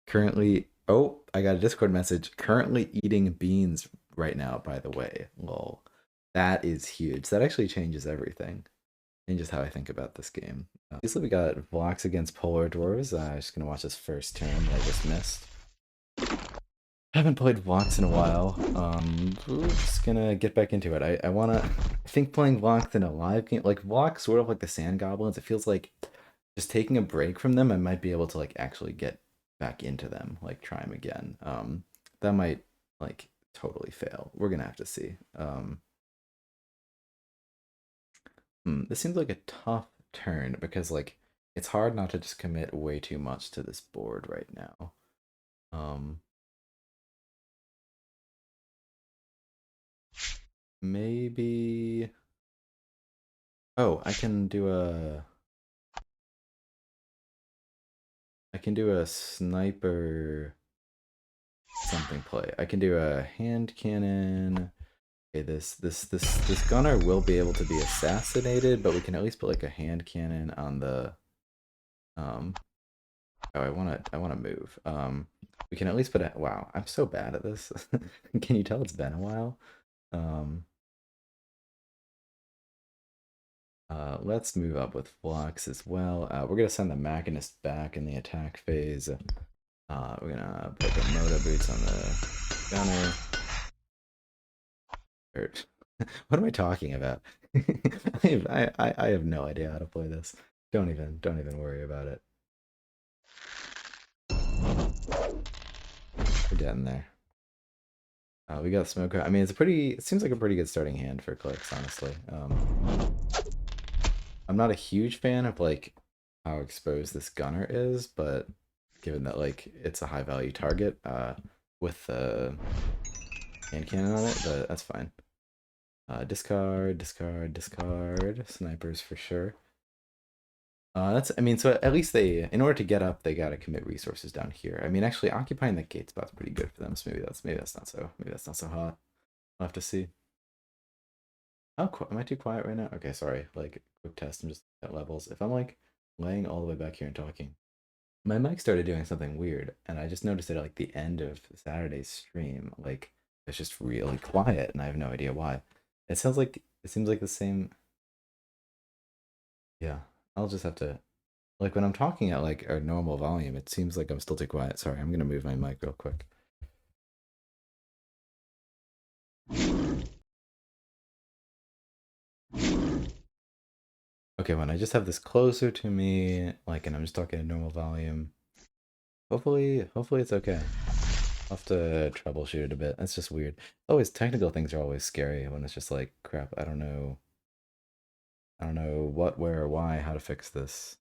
Currently, oh, I got a Discord message. Currently eating beans right now, by the way. Lol. That is huge. That actually changes everything. Changes how I think about this game. Obviously, we got Vlox against Polar Dwarves. I'm just gonna watch this first turn that I just missed. Haven't played Vlox in a while. We're just gonna get back into it. I think playing Vlox in a live game, like Vlox, sort of like the Sand Goblins, it feels like just taking a break from them, I might be able to like actually get back into them, like try them again. That might like totally fail. We're gonna have to see. This seems like a tough turn because like it's hard not to just commit way too much to this board right now. Um, maybe. Oh, I can do a sniper something play. I can do a hand cannon. Okay, this gunner will be able to be assassinated, but we can at least put like a hand cannon on the um oh I wanna move. We can at least put a wow, I'm so bad at this. Can you tell it's been a while? Um let's move up with Flux as well. We're gonna send the Machinist back in the attack phase. We're gonna put the Moto boots on the gunner. Or, what am I talking about? I have no idea how to play this. Don't even worry about it. We're getting there. We got smoke. I mean, it seems like a pretty good starting hand for clicks, honestly. I'm not a huge fan of like how exposed this gunner is, but given that like it's a high value target, with the hand cannon on it, but that's fine. Discard, discard, discard. Snipers for sure. I mean, so at least in order to get up, they gotta commit resources down here. I mean, actually, occupying the gate spot's pretty good for them. So maybe that's not so hot. I'll have to see. How am I too quiet right now? Okay, sorry. Like quick test. I'm just at levels. If I'm like laying all the way back here and talking, my mic started doing something weird, and I just noticed it at like the end of Saturday's stream. Like it's just really quiet, and I have no idea why. It seems like the same. Yeah, I'll just have to like when I'm talking at like a normal volume, it seems like I'm still too quiet. Sorry, I'm gonna move my mic real quick. Okay, when I just have this closer to me, like, and I'm just talking at normal volume, hopefully it's okay. I'll have to troubleshoot it a bit. That's just weird. Always technical things are always scary when it's just like crap. I don't know what, where, or why, how to fix this.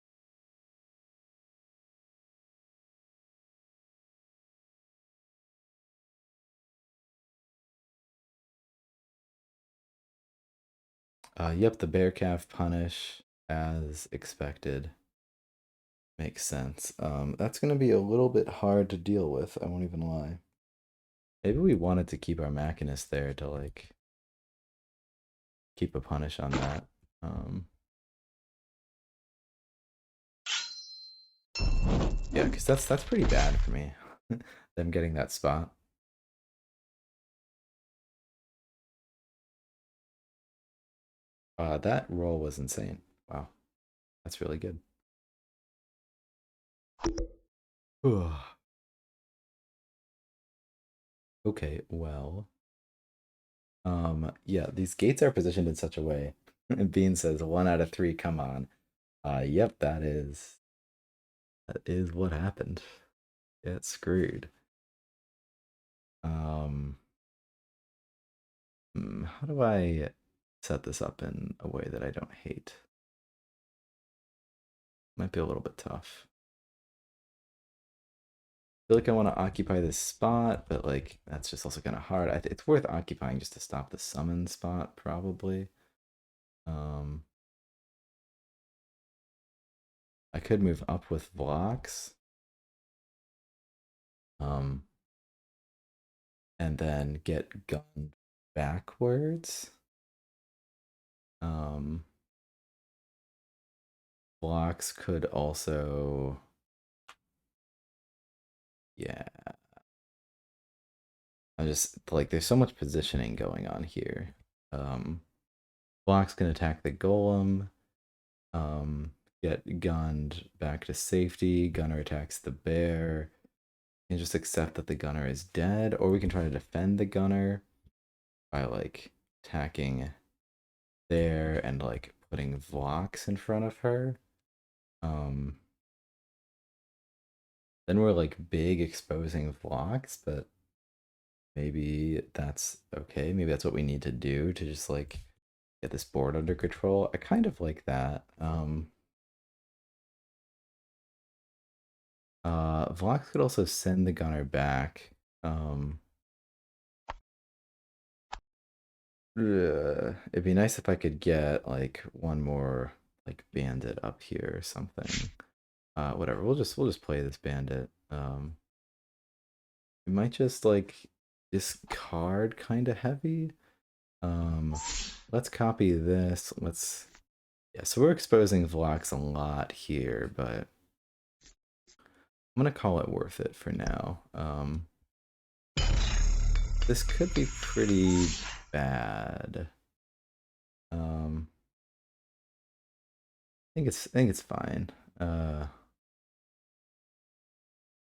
Yep, the bear calf punish as expected. Makes sense. That's gonna be a little bit hard to deal with, I won't even lie. Maybe we wanted to keep our Machinist there to like keep a punish on that. Um, yeah, because that's pretty bad for me. Them getting that spot. That roll was insane. Wow, that's really good. Okay, well, yeah, these gates are positioned in such a way. And Bean says 1 out of 3. Come on. Yep, that is what happened. Get screwed. Um, how do I set this up in a way that I don't hate? Might be a little bit tough. I feel like I want to occupy this spot, but like that's just also kind of hard. It's worth occupying just to stop the summon spot, probably. Um, I could move up with blocks. Um, and then get gunned backwards. Um, blocks could also Yeah. I'm just like there's so much positioning going on here. Blox can attack the golem, get gunned back to safety, gunner attacks the bear. You can just accept that the gunner is dead, or we can try to defend the gunner by like attacking there and like putting Vox in front of her. Um then we're like big exposing Vox, but maybe that's okay. Maybe that's what we need to do to just like get this board under control. I kind of like that. Vox could also send the gunner back. It'd be nice if I could get like one more like bandit up here or something. Whatever. We'll just play this bandit. We might just like discard kind of heavy. Let's copy this. Let's yeah. So we're exposing Vlox a lot here, but I'm gonna call it worth it for now. This could be pretty bad. I think it's fine.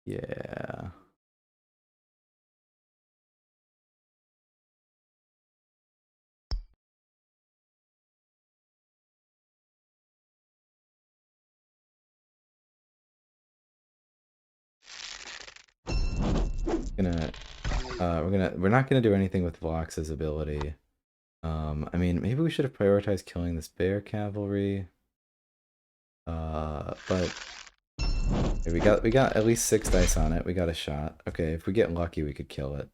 Yeah. Gonna we're not gonna do anything with Vlox's ability. I mean maybe we should have prioritized killing this bear cavalry. But we got at least 6 dice on it. We got a shot. Okay, if we get lucky we could kill it.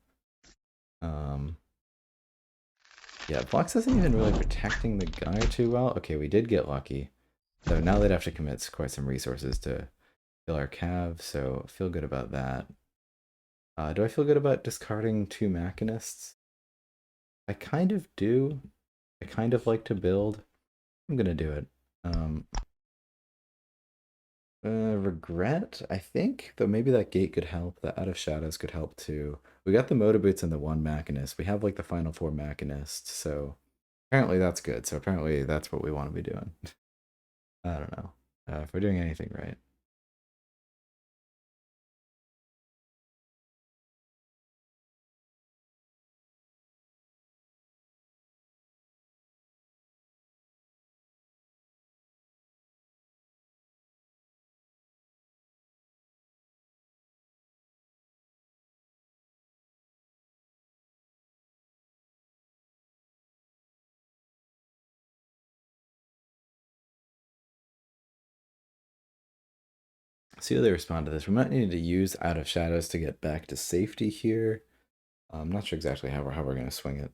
Um Yeah, Vlox isn't even really protecting the gunner too well. Okay, we did get lucky. So now they'd have to commit quite some resources to kill our cav, so I feel good about that. Do I feel good about discarding 2 machinists? I kind of do. I kind of like to build. I'm gonna do it. Um, regret, I think, though maybe that gate could help. The Out of Shadows could help too. We got the motor boots and the 1 machinist. We have like the final 4 machinists, so apparently that's good. So apparently that's what we want to be doing. I don't know if we're doing anything right. See how they respond to this. We might need to use Out of Shadows to get back to safety here. I'm not sure exactly how we're going to swing it.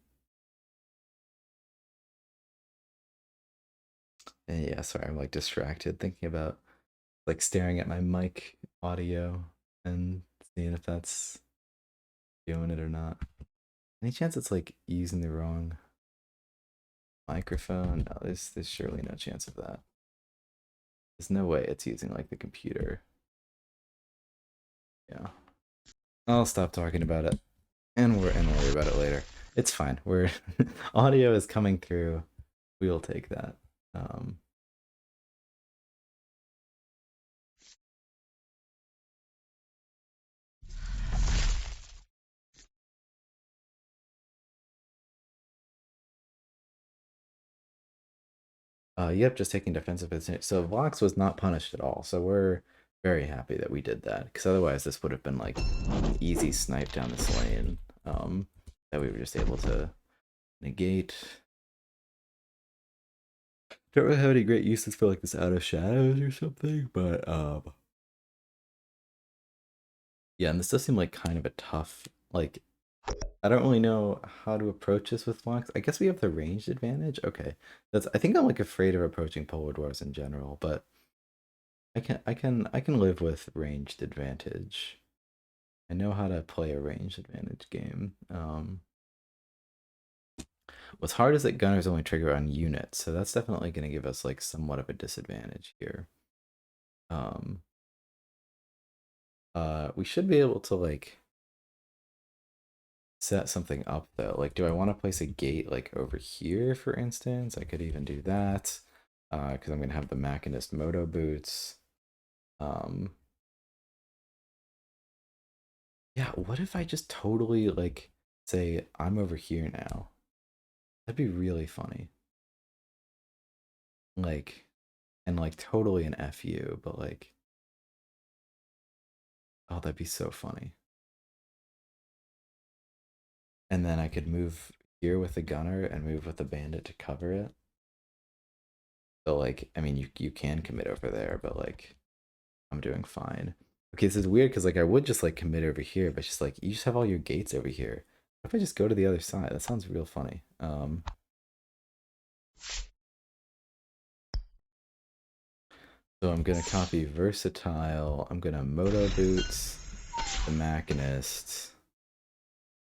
And yeah, sorry, I'm like distracted thinking about like staring at my mic audio and seeing if that's doing it or not. Any chance it's like using the wrong microphone? No, there's surely no chance of that. There's no way it's using like the computer. Yeah. I'll stop talking about it. And worry about it later. It's fine. We're audio is coming through. We'll take that. Um yep, just taking defensive position. So Vox was not punished at all. So we're very happy that we did that. Because otherwise this would have been like an easy snipe down this lane. That we were just able to negate. Don't really have any great uses for like this Out of Shadows or something, but yeah, and this does seem like kind of a tough like I don't really know how to approach this with Vox. I guess we have the ranged advantage. Okay. I think I'm like afraid of approaching Polar Dwarves in general, but I can live with ranged advantage. I know how to play a ranged advantage game. What's hard is that gunners only trigger on units, so that's definitely going to give us like somewhat of a disadvantage here. Um, We should be able to like set something up though. Like, do I want to place a gate like over here, for instance? I could even do that. Because I'm gonna have the Machinist Moto boots. Um, yeah, what if I just totally like say I'm over here now? That'd be really funny. Like, and like totally an FU, but like, oh, that'd be so funny. And then I could move here with the gunner and move with the bandit to cover it. So like, I mean, you can commit over there, but like, I'm doing fine. Okay, this is weird because like I would just like commit over here, but just like you just have all your gates over here. What if I just go to the other side? That sounds real funny. So I'm gonna copy versatile. I'm gonna moto boots, the machinist.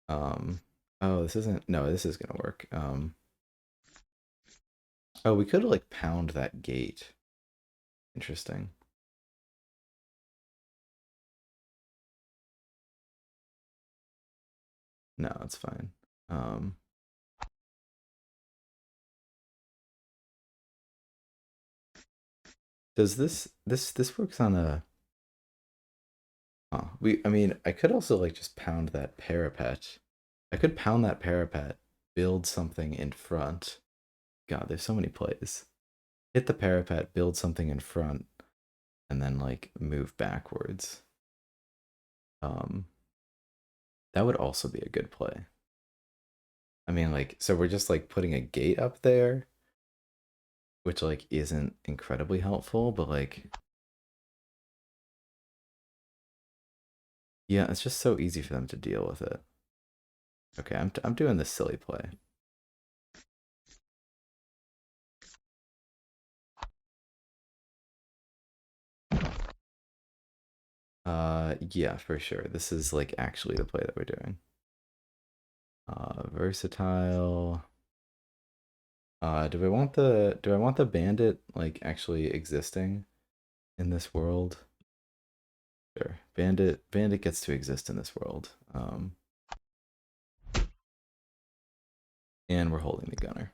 Um, oh, this isn't. No, this is gonna work. Oh, we could like pound that gate. Interesting. No, it's fine. Um, does this works on a? I mean, I could also like just pound that parapet. I could pound that parapet, build something in front. God, there's so many plays. Hit the parapet, build something in front, and then like move backwards. Um, that would also be a good play. I mean, like, so we're just like putting a gate up there, which like isn't incredibly helpful, but like, yeah, it's just so easy for them to deal with it. Okay, I'm doing this silly play. Yeah, for sure. This is like actually the play that we're doing. Versatile. Do I want the bandit like actually existing in this world? Sure. Bandit gets to exist in this world. And we're holding the gunner.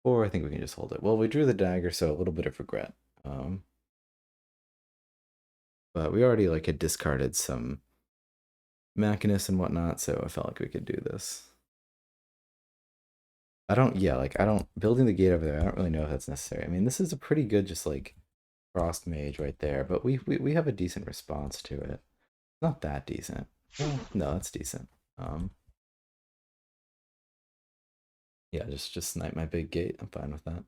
Or I think we can just hold it. Well, we drew the dagger, so a little bit of regret. Um, but we already like had discarded some machinists and whatnot, so I felt like we could do this. I don't, yeah, like I don't building the gate over there. I don't really know if that's necessary. I mean, this is a pretty good just like frost mage right there, but we have a decent response to it. Not that decent. Well, no, that's decent. Um, yeah, just snipe my big gate. I'm fine with that.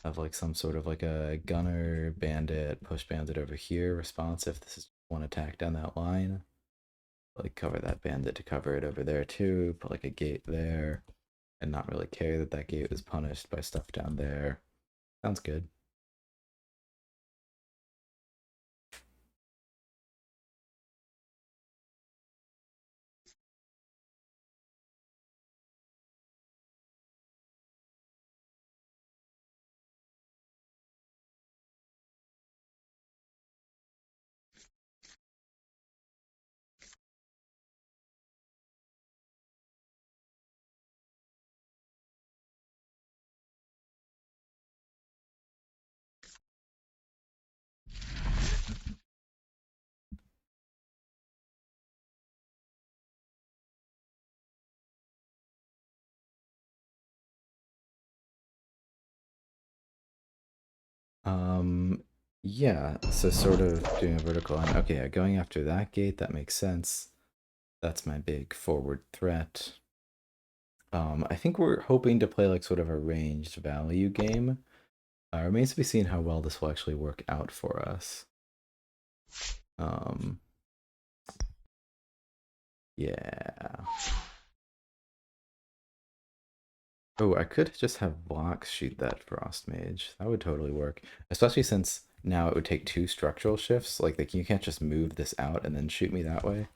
Have like some sort of like a gunner bandit, push bandit over here, responsive. This is one attack down that line. Like cover that bandit to cover it over there too. Put like a gate there, and not really care that that gate was punished by stuff down there. Sounds good. Um, yeah, so sort of doing a vertical line. Okay, yeah, going after that gate, that makes sense. That's my big forward threat. I think we're hoping to play like sort of a ranged value game. Remains to be seen how well this will actually work out for us. Um, yeah. Oh, I could just have blocks shoot that frost mage. That would totally work, especially since now it would take two structural shifts. Like you can't just move this out and then shoot me that way.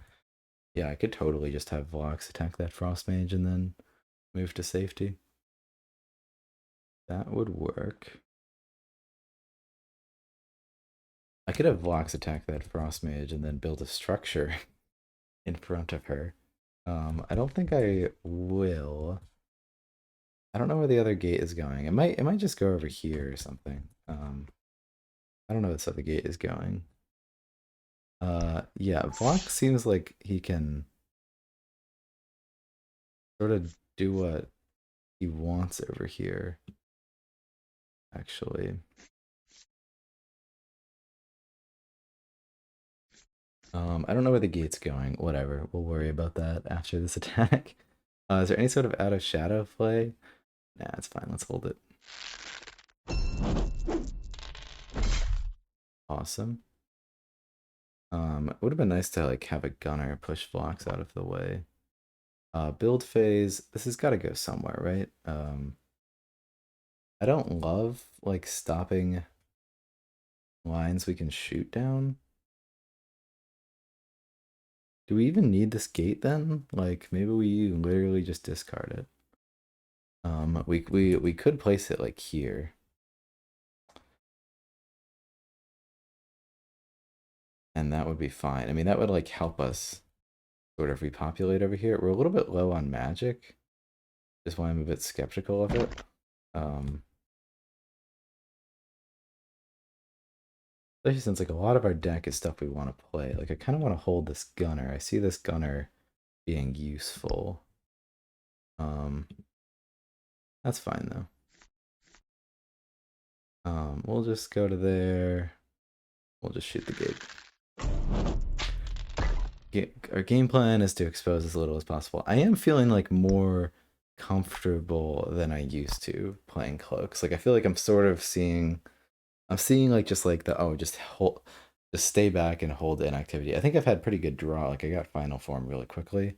Yeah, I could totally just have blocks attack that frost mage and then move to safety. That would work. I could have Vox attack that Frost Mage and then build a structure in front of her. I don't think I will. I don't know where the other gate is going. It might just go over here or something. I don't know where this other gate is going. Yeah, Vox seems like he can sort of do what he wants over here, actually. I don't know where the gate's going. Whatever. We'll worry about that after this attack. Is there any sort of out of shadow play? Nah, it's fine. Let's hold it. Awesome. It would have been nice to like have a gunner push blocks out of the way. Build phase. This has got to go somewhere, right? I don't love like stopping lines we can shoot down. Do we even need this gate then? Like maybe we literally just discard it. We could place it like here. And that would be fine. I mean, that would like help us sort of repopulate over here. We're a little bit low on magic. Just why I'm a bit skeptical of it. Especially since like a lot of our deck is stuff we want to play. Like I kind of want to hold this gunner. I see this gunner being useful. That's fine though. We'll just go to there. We'll just shoot the gate. Our game plan is to expose as little as possible. I am feeling like more comfortable than I used to playing cloaks. Like I feel like I'm sort of seeing I'm seeing like just like the just stay back and hold the inactivity. I think I've had pretty good draw. Like I got final form really quickly.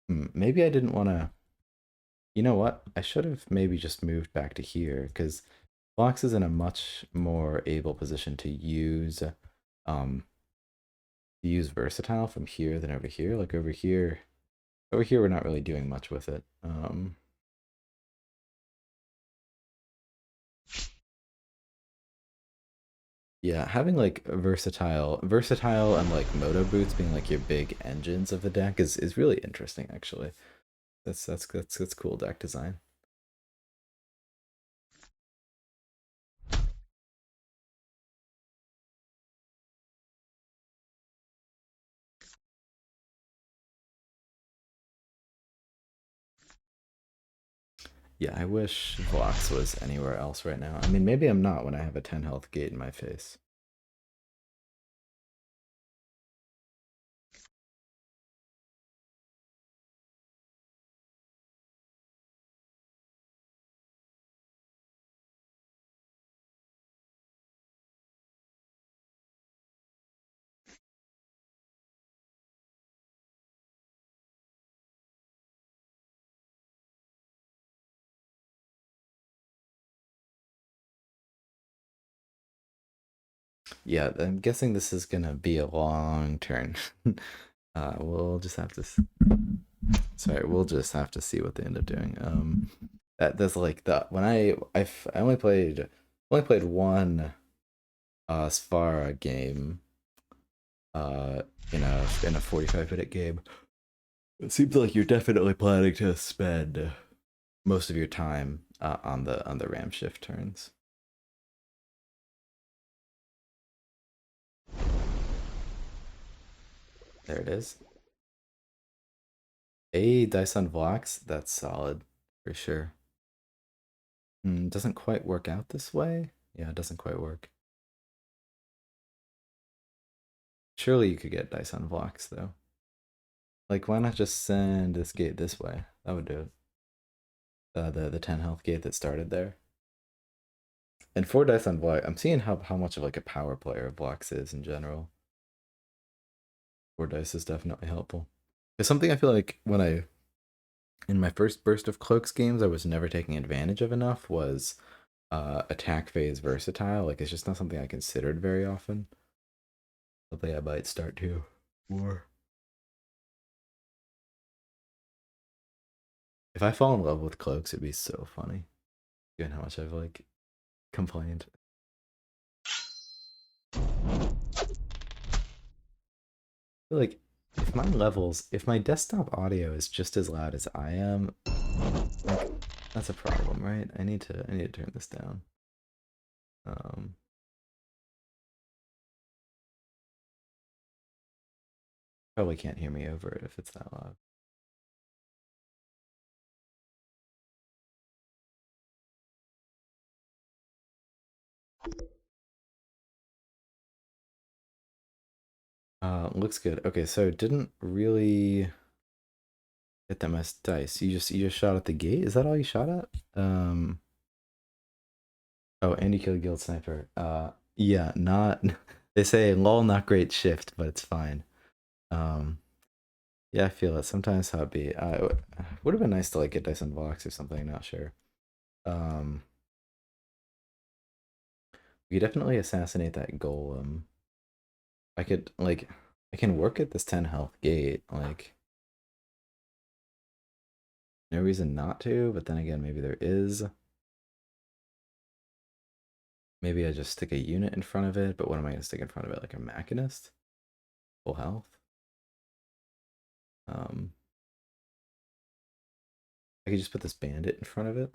Maybe I didn't want to. You know what? I should have maybe just moved back to here because Fox is in a much more able position um to use versatile from here than over here. Like over here we're not really doing much with it. Yeah, having like versatile and like moto boots being like your big engines of the deck is really interesting actually. That's cool deck design. Yeah, I wish Vox was anywhere else right now. I mean, maybe I'm not when I have a 10 health gate in my face. Yeah, I'm guessing this is gonna be a long turn. We'll just have to. Sorry, we'll just have to see what they end up doing. That's like the when I only played one Sfara game uh in a 45-minute game. It seems like you're definitely planning to spend most of your time on the ram shift turns. There it is. A dice on blocks, that's solid for sure. Doesn't quite work out this way. Yeah, it doesn't quite work. Surely you could get dice on blocks though. Like, why not just send this gate this way? That would do it. The 10 health gate that started there. And 4 dice on block. I'm seeing how much of like a power player blocks is in general. 4 dice is definitely helpful. It's something I feel like in my first burst of cloaks games, I was never taking advantage of enough was attack phase versatile. Like it's just not something I considered very often. Something I might start to more. If I fall in love with cloaks, it'd be so funny. Given how much I've like complained. Like, if my desktop audio is just as loud as I am, like, that's a problem, right? I need to turn this down. Um, Probably can't hear me over it if it's that loud. Looks good. Okay, so didn't really hit that much dice. You just shot at the gate? Is that all you shot at? Oh, and you killed Guild Sniper. Yeah, not they say lol not great shift, but it's fine. Um yeah, I feel it. Sometimes how it be. It would have been nice to like get dice on blocks or something, not sure. Um we could definitely assassinate that golem. I could like I can work at this 10 health gate, like no reason not to, but then again maybe there is. Maybe I just stick a unit in front of it, but what am I gonna stick in front of it? Like a machinist? Full health? Um I could just put this bandit in front of it.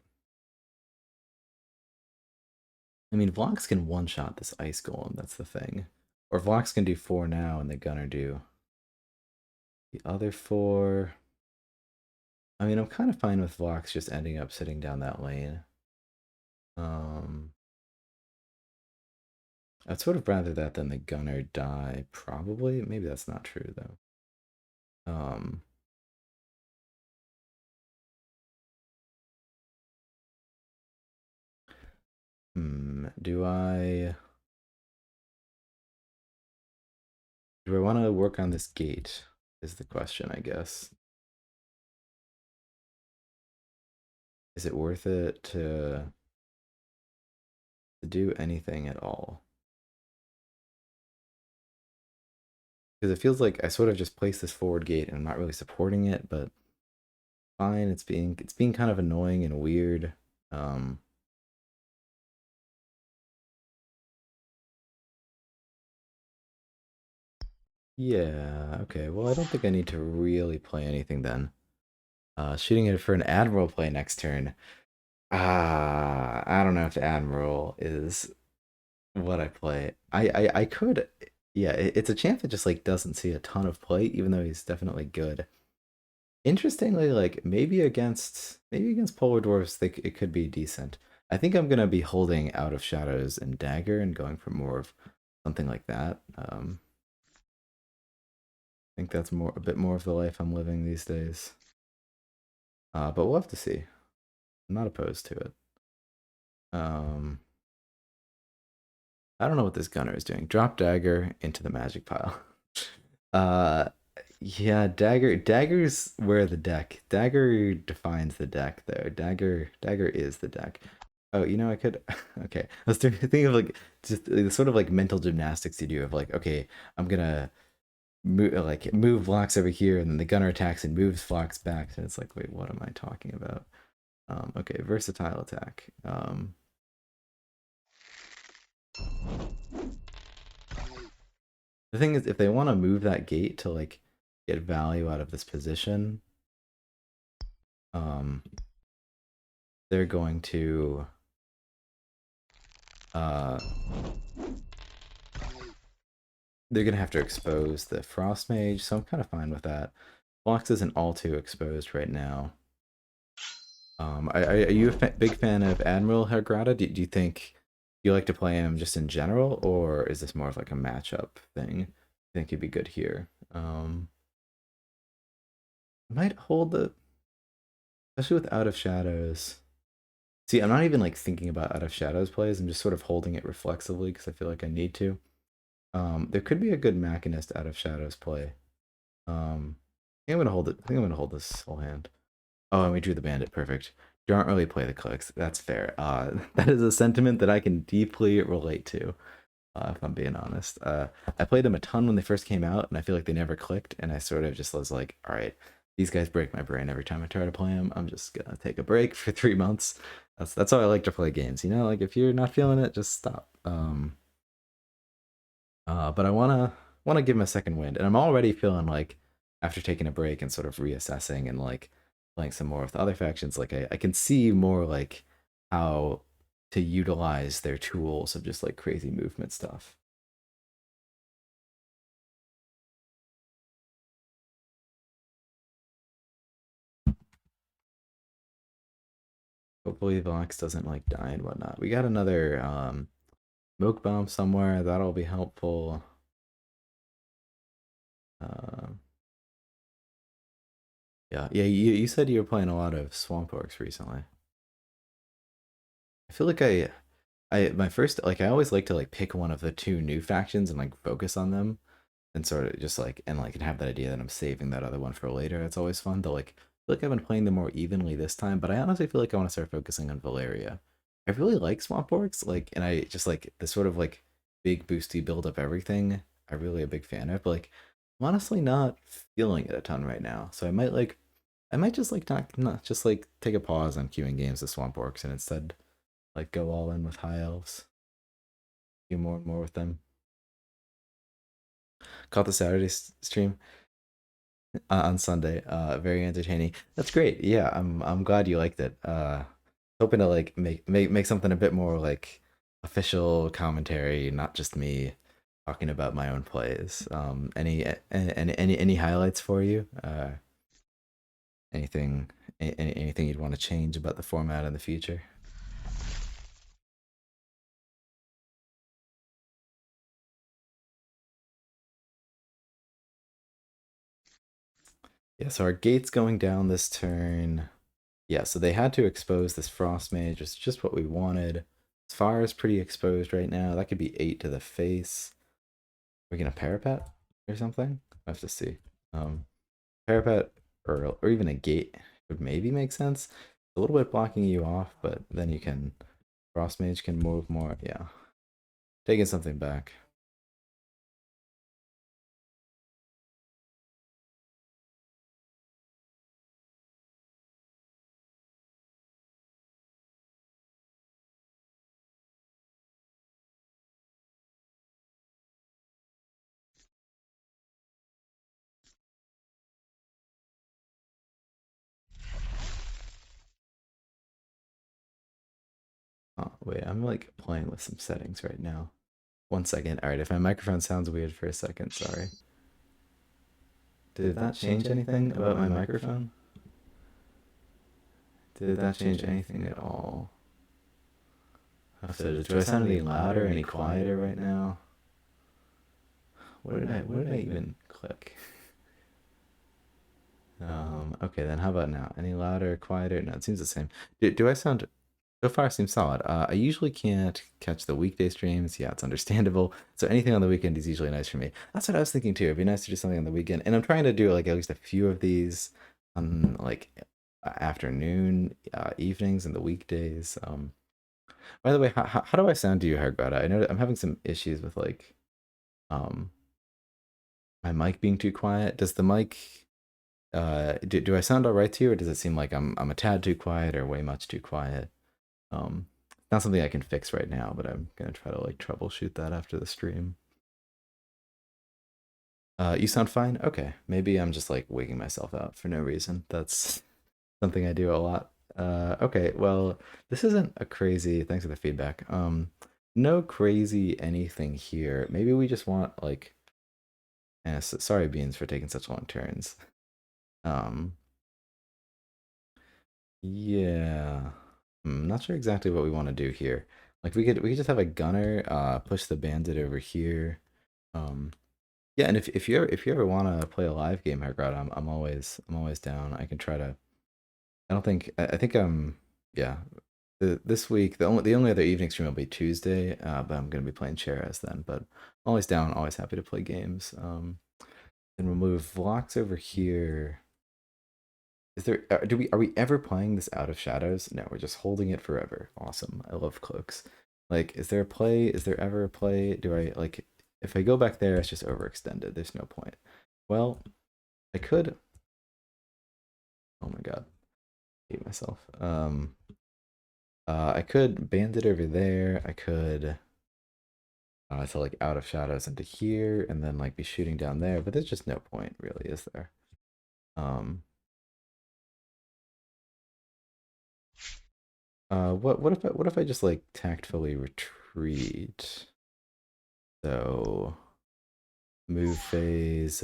I mean, Vlox can one-shot this ice golem, that's the thing. Or Vlox can do 4 now and the gunner do the other 4. I mean, I'm kind of fine with Vlox just ending up sitting down that lane. I'd sort of rather that than the gunner die, probably. Maybe that's not true, though. Um, do I want to work on this gate? Is the question, I guess. Is it worth it to do anything at all? Because it feels like I sort of just placed this forward gate and I'm not really supporting it, but fine. It's being kind of annoying and weird. Um, yeah, okay. Well, I don't think I need to really play anything then. Shooting it for an admiral play next turn. I don't know if admiral is what I play. I could, yeah. It's a champ that just like doesn't see a ton of play, even though he's definitely good. Interestingly, like maybe against polar dwarves, it could be decent. I think I'm gonna be holding Out of Shadows and Dagger and going for more of something like that. I think that's a bit more of the life I'm living these days. But we'll have to see. I'm not opposed to it. Um, I don't know what this gunner is doing. Drop Dagger into the magic pile. uh, yeah, Dagger's where the deck. Dagger defines the deck, though. Dagger is the deck. Oh, you know, I could. Okay, I was thinking of like just the sort of like mental gymnastics you do of like, okay, I'm gonna move blocks over here, and then the gunner attacks and moves blocks back, and it's like, wait, what am I talking about? Okay, versatile attack. The thing is, if they want to move that gate to like get value out of this position, um, they're going to uh they're gonna have to expose the frost mage, so I'm kind of fine with that. Blocks isn't all too exposed right now. Are you a big fan of Admiral Hergrata? Do you think you like to play him just in general, or is this more of like a matchup thing? I think he'd be good here. I might hold the, especially with Out of Shadows. See, I'm not even like thinking about Out of Shadows plays. I'm just sort of holding it reflexively because I feel like I need to. There could be a good Machinist Out of Shadows play. I think I'm gonna hold it. I think I'm gonna hold this whole hand. Oh, and we drew the bandit. Perfect. Don't really play the clicks. That's fair. That is a sentiment that I can deeply relate to. If I'm being honest, I played them a ton when they first came out, and I feel like they never clicked. And I sort of just was like, all right, these guys break my brain every time I try to play them. I'm just gonna take a break for 3 months. That's how I like to play games. You know, like if you're not feeling it, just stop. But I wanna. want to give him a second wind, and I'm already feeling like after taking a break and sort of reassessing and like playing some more with the other factions, like I can see more like how to utilize their tools of just like crazy movement stuff. Hopefully Vox doesn't like die and whatnot. We got another smoke bomb somewhere. That'll be helpful. Uh, yeah, yeah. You said you were playing a lot of Swamp Orcs recently. I feel like I my first like I always like to like pick one of the two new factions and like focus on them and sort of just like and have that idea that I'm saving that other one for later. That's always fun to like feel like I've been playing them more evenly this time, but I honestly feel like I want to start focusing on Valeria. I really like Swamp Orcs, like, and I just like the sort of like big boosty build up everything. I'm really a big fan of, but like I'm honestly not feeling it a ton right now. So I might just like not just like take a pause on queuing games of Swamp Orcs and instead like go all in with High Elves, do more and more with them. Caught the Saturday stream on Sunday. Very entertaining. That's great. Yeah, I'm glad you liked it. Hoping to like make something a bit more like official commentary, not just me talking about my own plays. Any highlights for you? Anything anything you'd want to change about the format in the future? Yeah, so our gate's going down this turn. Yeah, so they had to expose this Frost Mage, which is just what we wanted. Fire is pretty exposed right now. That could be 8 to the face. Are we gonna parapet or something? I have to see. Um, Parapet or even a gate would maybe make sense. A little bit blocking you off, but then you can Frost Mage can move more. Yeah, taking something back. Oh wait, I'm like playing with some settings right now. 1 second. All right, if my microphone sounds weird for a second, sorry. Did that change anything about my microphone? Did that change anything at all? So do I sound any louder, any quieter right now? What did I even click? Okay, then how about now? Any louder, quieter? No, it seems the same. Do I sound so far seems solid. I usually can't catch the weekday streams. Yeah, it's understandable. So anything on the weekend is usually nice for me. That's what I was thinking too. It'd be nice to do something on the weekend. And I'm trying to do like at least a few of these on like afternoon, evenings, and the weekdays. By the way, how do I sound to you, Hargrada? I know that I'm having some issues with like um my mic being too quiet. Does the mic do I sound all right to you, or does it seem like I'm a tad too quiet or way much too quiet? Not something I can fix right now, but I'm gonna try to like troubleshoot that after the stream. You sound fine. Okay, maybe I'm just like wigging myself out for no reason. That's something I do a lot. Okay, well, this isn't a crazy. Thanks for the feedback. No crazy anything here. Maybe we just want like. Sorry, Beans, for taking such long turns. Um, yeah. Not sure exactly what we want to do here. Like we could just have a gunner push the bandit over here. Um yeah, and if you ever want to play a live game, Hergrad, I'm always down. I can try to I don't think I think yeah. This week the only other evening stream will be Tuesday, but I'm gonna be playing Cheras then. But always down, always happy to play games. Then we'll move Vlox over here. Is there do we are we ever playing this Out of Shadows? No, we're just holding it forever. Awesome. I love cloaks. Like, is there a play? Is there ever a play? Do I like if I go back there, it's just overextended. There's no point. Well, I could. Oh my god, I hate myself. I could band it over there. I could To like out of shadows into here and then like be shooting down there, but there's just no point really, is there? Um, what if I just like tactfully retreat? So move phase.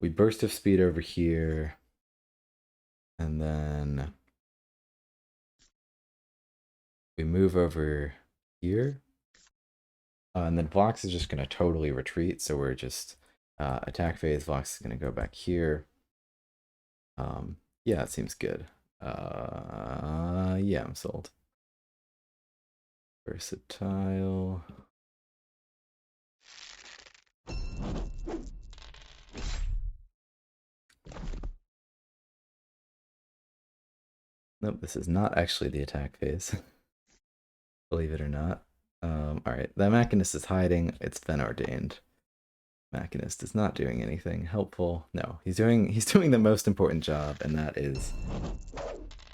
We burst of speed over here, and then we move over here. And then Vox is just gonna totally retreat, so we're just attack phase. Vox is gonna go back here. Yeah, it seems good. Yeah, I'm sold. Versatile. Nope, this is not actually the attack phase. Believe it or not. Alright, that Machinist is hiding. It's been ordained. Machinist is not doing anything helpful. No, he's doing the most important job, and that is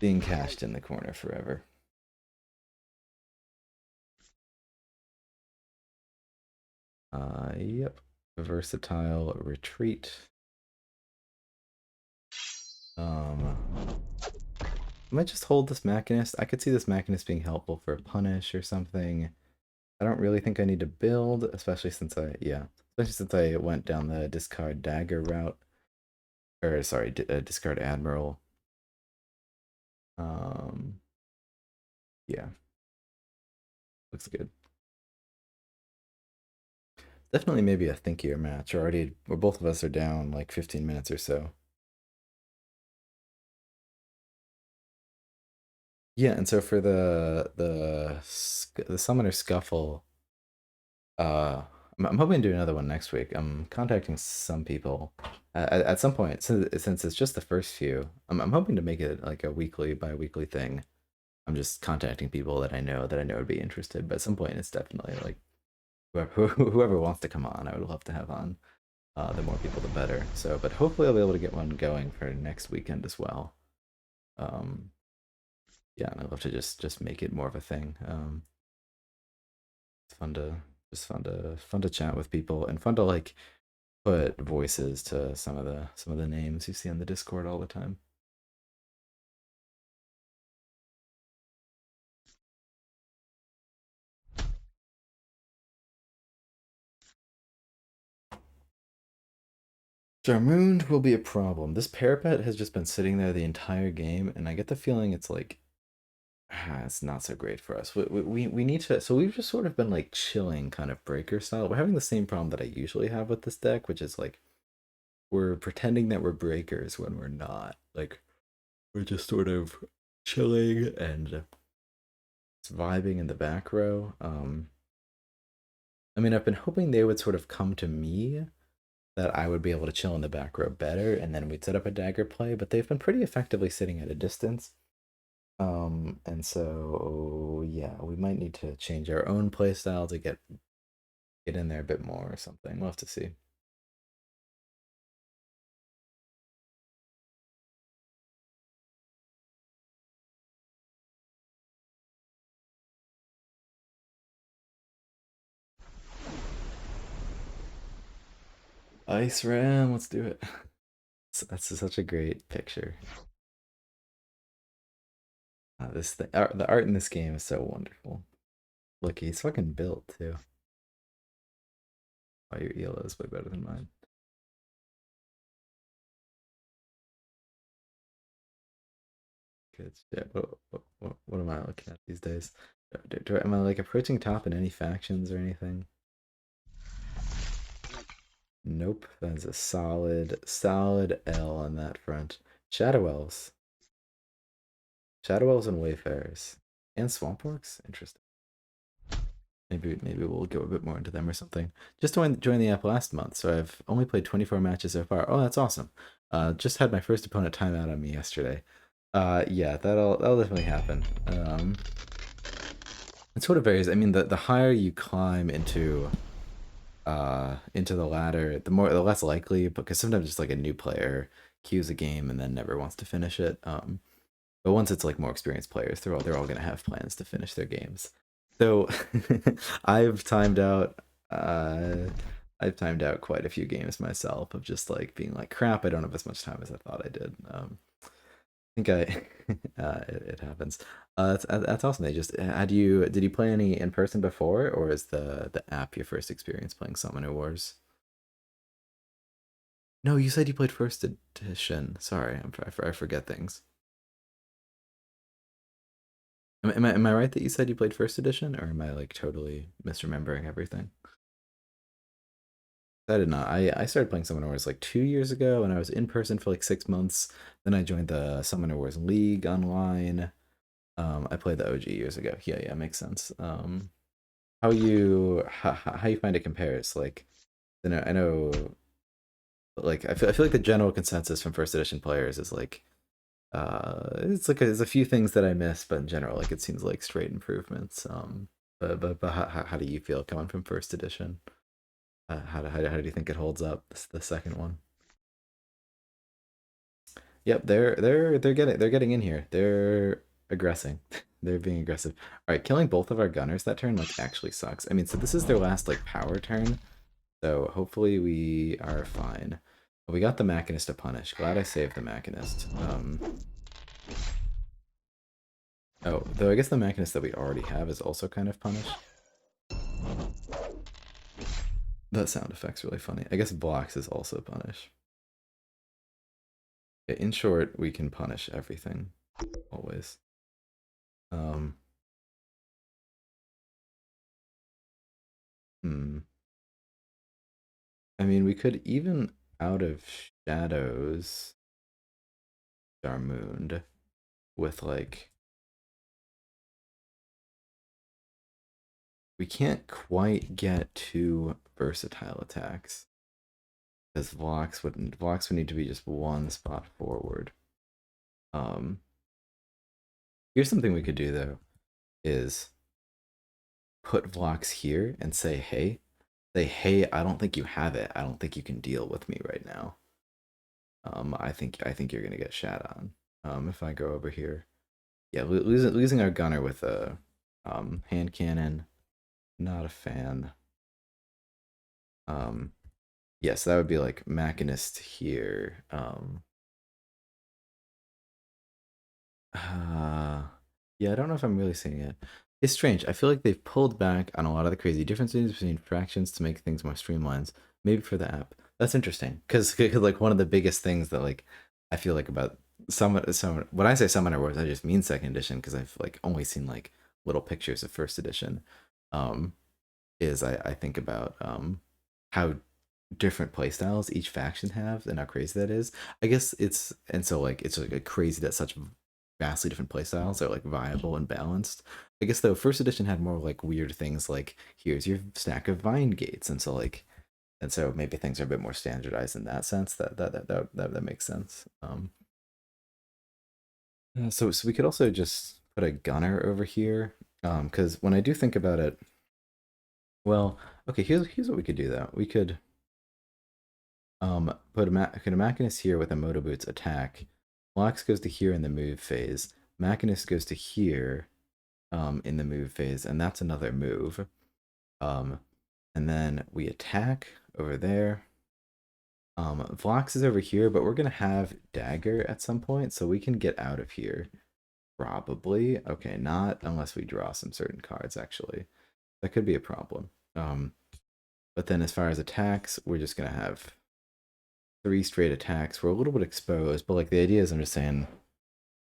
being cached in the corner forever. Yep. Versatile retreat. I might just hold this Machinist. I could see this Machinist being helpful for a punish or something. I don't really think I need to build, especially since I went down the discard dagger route. Or sorry, discard admiral. Yeah. Looks good. Definitely maybe a thinkier match. Where both of us are down like 15 minutes or so. Yeah, and so for the summoner scuffle, I'm hoping to do another one next week. I'm contacting some people at some point since it's just the first few. I'm hoping to make it like a weekly, bi-weekly thing. I'm just contacting people that I know would be interested. But at some point, it's definitely like whoever wants to come on, I would love to have on. The more people, the better. So, but hopefully, I'll be able to get one going for next weekend as well. Um, yeah, and I'd love to just make it more of a thing. It's fun to chat with people and fun to like put voices to some of the names you see on the Discord all the time. Jarmoon will be a problem. This parapet has just been sitting there the entire game, and I get the feeling it's like it's not so great for us. We need to. So we've just sort of been like chilling, kind of breaker style. We're having the same problem that I usually have with this deck, which is like we're pretending that we're breakers when we're not. Like we're just sort of chilling and vibing in the back row. I mean, I've been hoping they would sort of come to me that I would be able to chill in the back row better, and then we'd set up a dagger play. But they've been pretty effectively sitting at a distance. And so yeah, we might need to change our own play style to get in there a bit more or something. We'll have to see. Ice Ram, let's do it. That's such a great picture. This thing, the art in this game is so wonderful. Look, he's fucking built too. Oh, your ELO is way better than mine. Good shit. What am I looking at these days? Am I like approaching top in any factions or anything? Nope. That is a solid L on that front. Shadow Elves. Shadow Elves and Wayfarers. And Swamp Orcs? Interesting. Maybe we'll go a bit more into them or something. Just joined the app last month, so I've only played 24 matches so far. Oh, that's awesome. Just had my first opponent time out on me yesterday. Yeah, that'll definitely happen. It sort of varies. I mean, the higher you climb into the ladder, the less likely, because sometimes it's like a new player queues a game and then never wants to finish it. But once it's like more experienced players, they're all gonna have plans to finish their games. So I've timed out uh I've timed out quite a few games myself of just like being like crap, I don't have as much time as I thought I did. I think it happens. That's awesome. They just had you did you play any in person before, or is the app your first experience playing Summoner Wars? No, you said you played first edition. Sorry, I forget things. Am I right that you said you played first edition, or am I like totally misremembering everything? I did not. I started playing Summoner Wars like 2 years ago, and I was in person for like 6 months. Then I joined the Summoner Wars League online. I played the OG years ago. Yeah, yeah, makes sense. How you find it compares? Like, I know, like I feel like the general consensus from first edition players is like, it's like there's a few things that I miss, but in general, like it seems like straight improvements. But how do you feel coming from first edition? How do you think it holds up? The second one. Yep, they're getting in here. They're aggressing. They're being aggressive. All right, killing both of our gunners that turn like actually sucks. I mean, so this is their last like power turn, so hopefully we are fine. We got the Machinist to punish. Glad I saved the Machinist. Oh, though I guess the Machinist that we already have is also kind of punished. That sound effect's really funny. I guess blocks is also punish. In short, we can punish everything always. Um, hmm. I mean, we could even out of shadows Darmoond with like we can't quite get two versatile attacks because blocks would need to be just one spot forward. Um, Here's something we could do though is put blocks here and say hey, I don't think you have it. I don't think you can deal with me right now. I think you're gonna get shat on. If I go over here, yeah, losing our gunner with a hand cannon, not a fan. Um, yes, that would be like Machinist here. Uh, yeah, I don't know if I'm really seeing it. It's strange. I feel like they've pulled back on a lot of the crazy differences between fractions to make things more streamlined. Maybe for the app. That's interesting because like one of the biggest things that like I feel like about some when I say Summoner Wars, I just mean second edition because I've like only seen like little pictures of first edition. Um, is I think about how different playstyles each faction have and how crazy that is. I guess it's and so like it's like crazy that such vastly different playstyles are like viable and balanced. I guess though first edition had more like weird things like here's your stack of vine gates and so like and so maybe things are a bit more standardized in that sense. That makes sense. So we could also just put a gunner over here because when I do think about it, well, okay, here's what we could do though. We could put a Machinist here with a Moto Boots attack. Lox goes to here in the move phase. Machinist goes to here in the move phase, and that's another move. Um, and then we attack over there. Vlox is over here, but we're gonna have Dagger at some point, so we can get out of here. Probably. Okay, not unless we draw some certain cards, actually. That could be a problem. But then as far as attacks, we're just gonna have three straight attacks. We're a little bit exposed, but like the idea is I'm just saying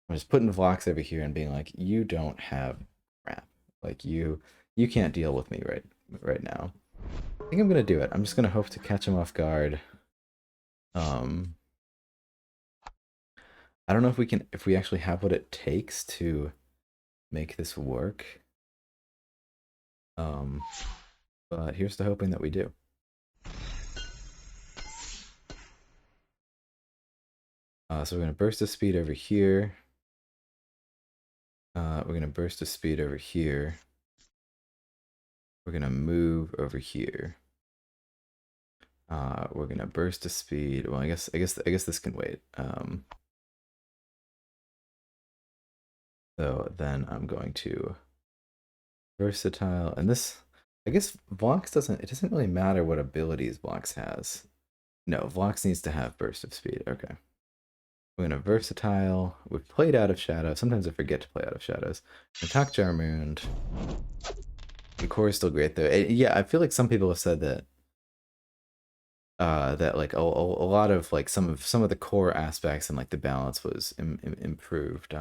I'm just putting Vlox over here and being like, you don't have crap. Like you can't deal with me right now. I think I'm gonna do it. I'm just gonna hope to catch him off guard. Um I don't know if we actually have what it takes to make this work. Um but here's to hoping that we do. So we're gonna burst of speed over here. We're gonna burst of speed over here. We're gonna move over here. We're gonna burst to speed. Well, I guess this can wait. So then I'm going to Versatile, and this, I guess Vlox doesn't, it doesn't really matter what abilities Vlox has. No, Vlox needs to have burst of speed. Okay. We're gonna versatile. We've played out of shadow. Sometimes I forget to play out of shadows. Attack Jarmund. The core is still great though. Yeah, I feel like some people have said that that like a lot of like some of the core aspects and like the balance was improved.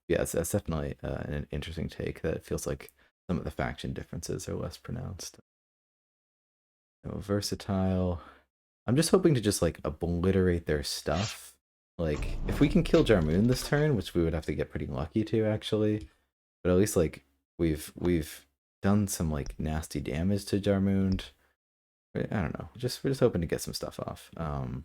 Yeah, that's definitely an interesting take. That it feels like some of the faction differences are less pronounced. So versatile. I'm just hoping to just like obliterate their stuff. Like if we can kill Jarmoon this turn, which we would have to get pretty lucky to actually, but at least like we've done some like nasty damage to Jarmoon. I don't know. We're just hoping to get some stuff off. I'll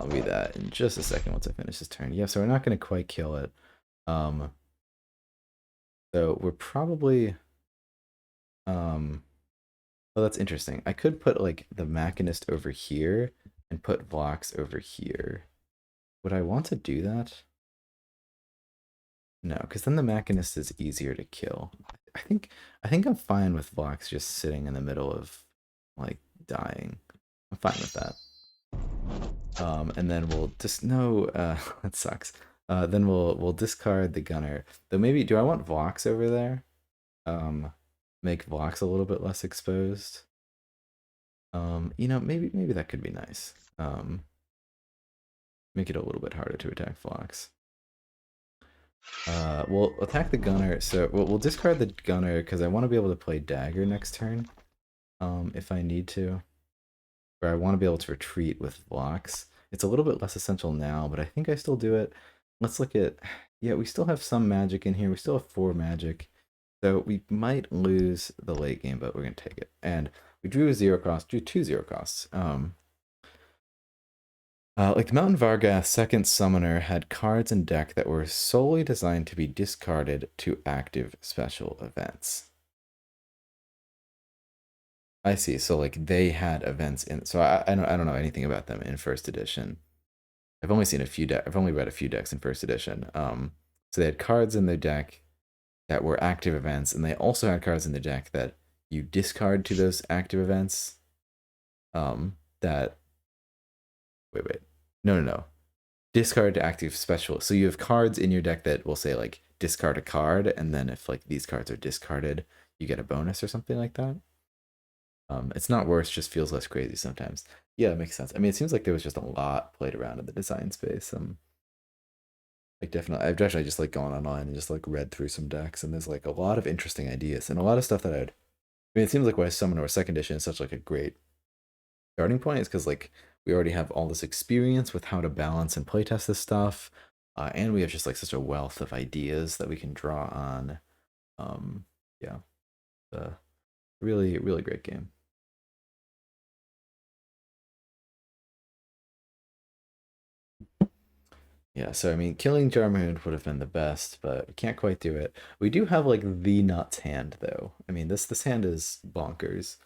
read that in just a second once I finish this turn. Yeah, so we're not going to quite kill it. Um, so we're probably oh, that's interesting. I could put like the Machinist over here and put Vox over here. Would I want to do that? No, because then the Machinist is easier to kill. I think I'm fine with Vox just sitting in the middle of like dying. I'm fine with that. And then we'll just no, that sucks. Then we'll discard the gunner. Though maybe do I want Vox over there? Make Vox a little bit less exposed. You know, maybe that could be nice. Make it a little bit harder to attack Vox. We'll attack the gunner. So we'll discard the gunner because I want to be able to play dagger next turn. If I need to, or I want to be able to retreat with Vox. It's a little bit less essential now, but I think I still do it. Let's look at, yeah, we still have some magic in here. We still have 4 magic. So we might lose the late game, but we're going to take it. And we drew a 0 cost, drew 2 0 costs. Like the Mountain Vargath second summoner had cards in deck that were solely designed to be discarded to active special events. I see. So like they had events in. So I don't know anything about them in first edition. I've only seen a few I've only read a few decks in first edition. So they had cards in their deck that were active events, and they also had cards in the deck that you discard to those active events. That wait, no, discard to active special. So you have cards in your deck that will say like discard a card, and then if like these cards are discarded, you get a bonus or something like that. It's not worse, just feels less crazy sometimes. Yeah, it makes sense. I mean, it seems like there was just a lot played around in the design space. Like definitely, I've definitely just like gone online and just like read through some decks, and there's like a lot of interesting ideas and a lot of stuff that I mean, it seems like why Summoner or Second Edition is such like a great starting point is because like we already have all this experience with how to balance and playtest this stuff, and we have just like such a wealth of ideas that we can draw on. Yeah, really great game. Yeah, so I mean, killing Jarmoon would have been the best, but we can't quite do it. We do have like the nuts hand though. I mean, this hand is bonkers.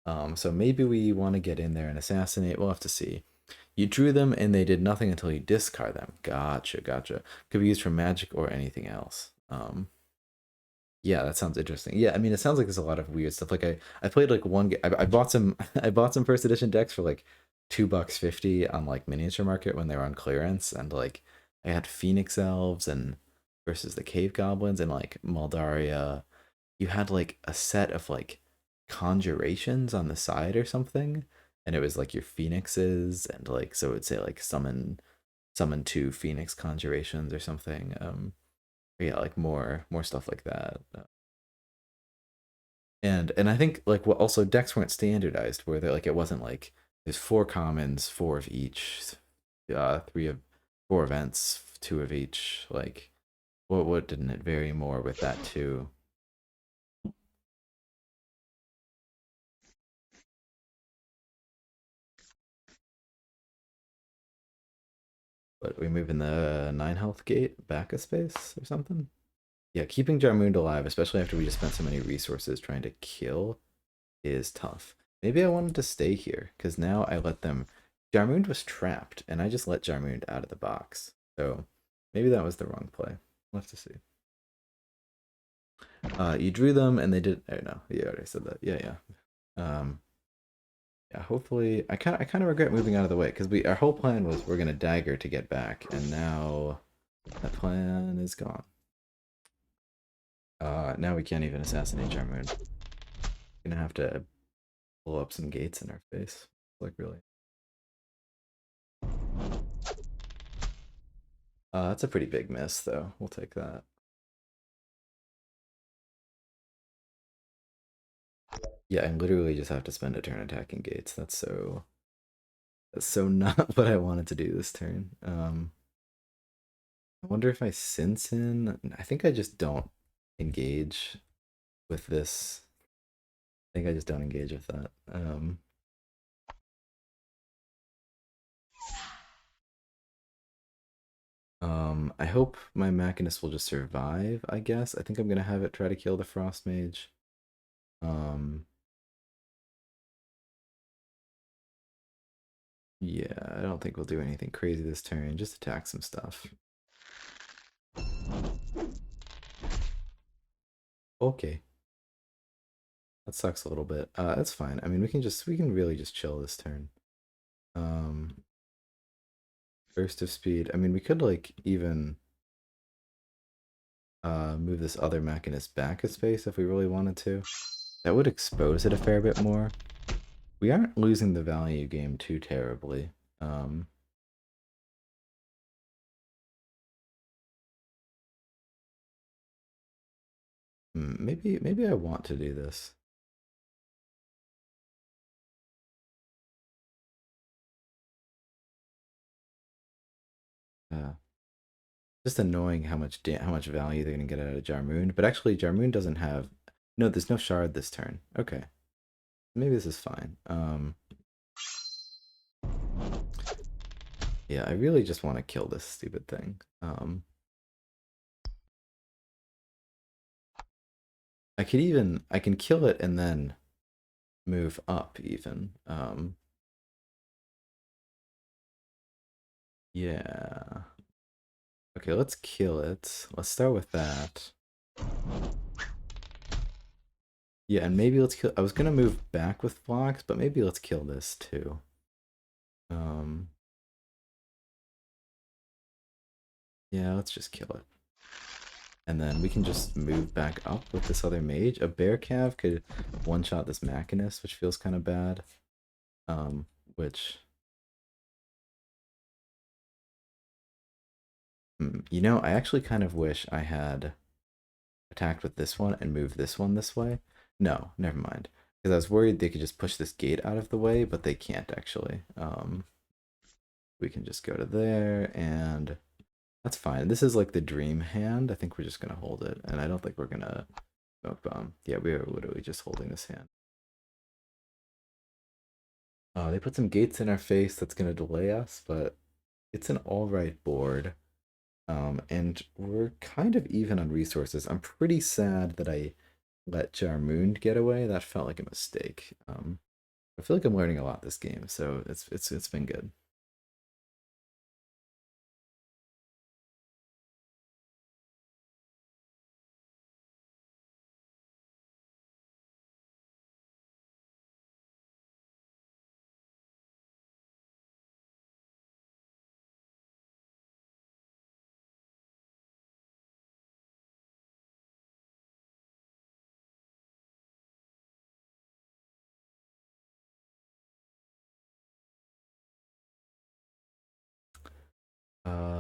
So maybe we want to get in there and assassinate. We'll have to see. You drew them and they did nothing until you discard them. Gotcha. Could be used for magic or anything else. Yeah, that sounds interesting. Yeah, I mean, it sounds like there's a lot of weird stuff. Like I played like one. I bought some. I bought some first edition decks for like $2.50 on like Miniature Market when they were on clearance, and like I had Phoenix Elves and versus the Cave Goblins and like Moldaria. You had like a set of like conjurations on the side or something, and it was like your phoenixes and like so it would say like summon 2 phoenix conjurations or something. Yeah, like more stuff like that. And I think like what also decks weren't standardized where they like it wasn't like there's 4 commons, 4 of each, 3 of 4 events, 2 of each. Like what didn't it vary more with that too? But we move in the 9 health gate back a space or something. Yeah, keeping Jarmund alive, especially after we just spent so many resources trying to kill, is tough. Maybe I wanted to stay here, because now I let them... Jarmund was trapped, and I just let Jarmund out of the box. So maybe that was the wrong play. We'll have to see. You drew them and they did. Oh no, you already said that. Yeah, yeah. Yeah. Hopefully, I kind of regret moving out of the way because our whole plan was we're gonna dagger to get back, and now that plan is gone. Now we can't even assassinate Jarmoon. Gonna have to blow up some gates in our face. Like really. That's a pretty big miss, though. We'll take that. Yeah, I literally just have to spend a turn attacking gates. That's so not what I wanted to do this turn. I wonder if I sense in. I think I just don't engage with this. I think I just don't engage with that. I hope my Machinist will just survive, I guess. I think I'm gonna have it try to kill the Frost Mage. Um, yeah, I don't think we'll do anything crazy this turn. Just attack some stuff. Okay. That sucks a little bit. That's fine. I mean, we can really just chill this turn. Um, burst of speed. I mean, we could like even move this other Machinist back a space if we really wanted to. That would expose it a fair bit more. We aren't losing the value game too terribly. Maybe I want to do this. Uh, just annoying how much value they're gonna get out of Jarmoon. But actually, Jarmoon doesn't have. No, there's no shard this turn. Okay, maybe this is fine. Yeah, I really just want to kill this stupid thing. I can kill it and then move up even. Yeah. Okay, let's kill it. Let's start with that. Yeah, and maybe let's kill. I was gonna move back with flocks, but maybe let's kill this too. Um, yeah, let's just kill it. And then we can just move back up with this other mage. A bear cav could one-shot this Machinist, which feels kind of bad. Which, you know, I actually kind of wish I had attacked with this one and moved this one this way. No, never mind. Because I was worried they could just push this gate out of the way, but they can't actually. We can just go to there, and that's fine. This is like the dream hand. I think we're just gonna hold it, and I don't think we're gonna smoke bomb. Yeah, we are literally just holding this hand. They put some gates in our face that's gonna delay us, but it's an alright board. And we're kind of even on resources. I'm pretty sad that I let Jarmoon get away. That felt like a mistake. I feel like I'm learning a lot this game, so it's been good.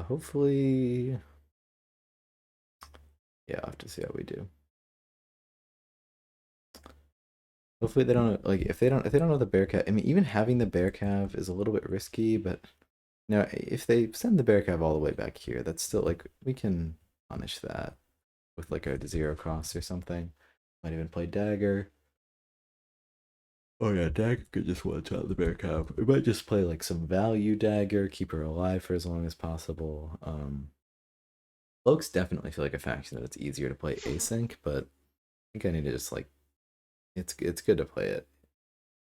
Hopefully, yeah, I'll have to see how we do. Hopefully they don't like if they don't know the bear cat. I mean, even having the bear calf is a little bit risky, but no, if they send the bear calf all the way back here, that's still like we can punish that with like a 0 cost or something. Might even play dagger. Oh yeah, dagger could just one shot the bear calf. We might just play like some value dagger, keep her alive for as long as possible. Cloaks definitely feel like a faction that it's easier to play async, but I think I need to just like it's good to play it.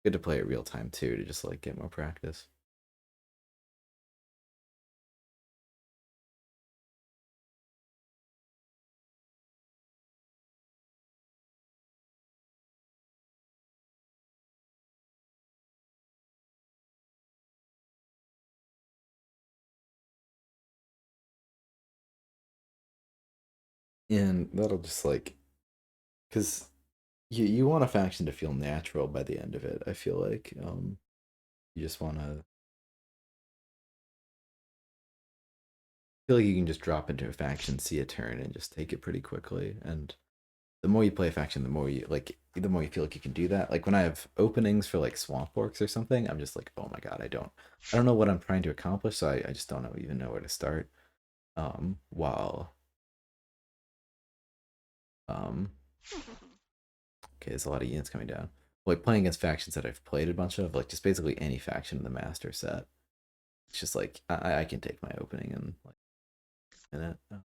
Good to play it real time too to just like get more practice. And that'll just like, because you want a faction to feel natural by the end of it. I feel like you just want to feel like you can just drop into a faction, see a turn, and just take it pretty quickly. And the more you play a faction, the more you like, the more you feel like you can do that. Like when I have openings for like swamp orcs or something, I'm just like, oh my god, I don't know what I'm trying to accomplish, so I just don't know, even know where to start. While um, okay, there's a lot of units coming down. Like playing against factions that I've played a bunch of, like just basically any faction in the master set. It's just like I can take my opening in like a minute. Is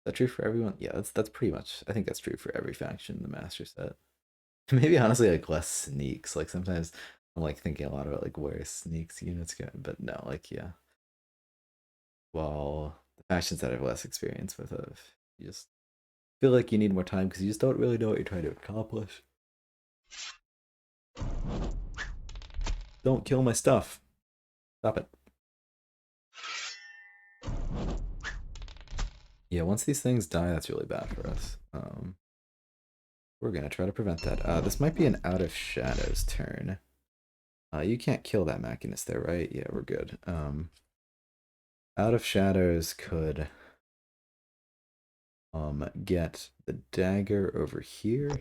that true for everyone? Yeah, that's pretty much. I think that's true for every faction in the master set. Maybe honestly like less sneaks. Like sometimes I'm like thinking a lot about like where sneaks units go, but no, like yeah. Well, the factions that I have less experience with, you just feel like you need more time because you just don't really know what you're trying to accomplish. Don't kill my stuff. Stop it. Yeah, once these things die, that's really bad for us. We're gonna try to prevent that. This might be an out of shadows turn. You can't kill that machinist there, right? Yeah, we're good. Out of shadows could get the dagger over here.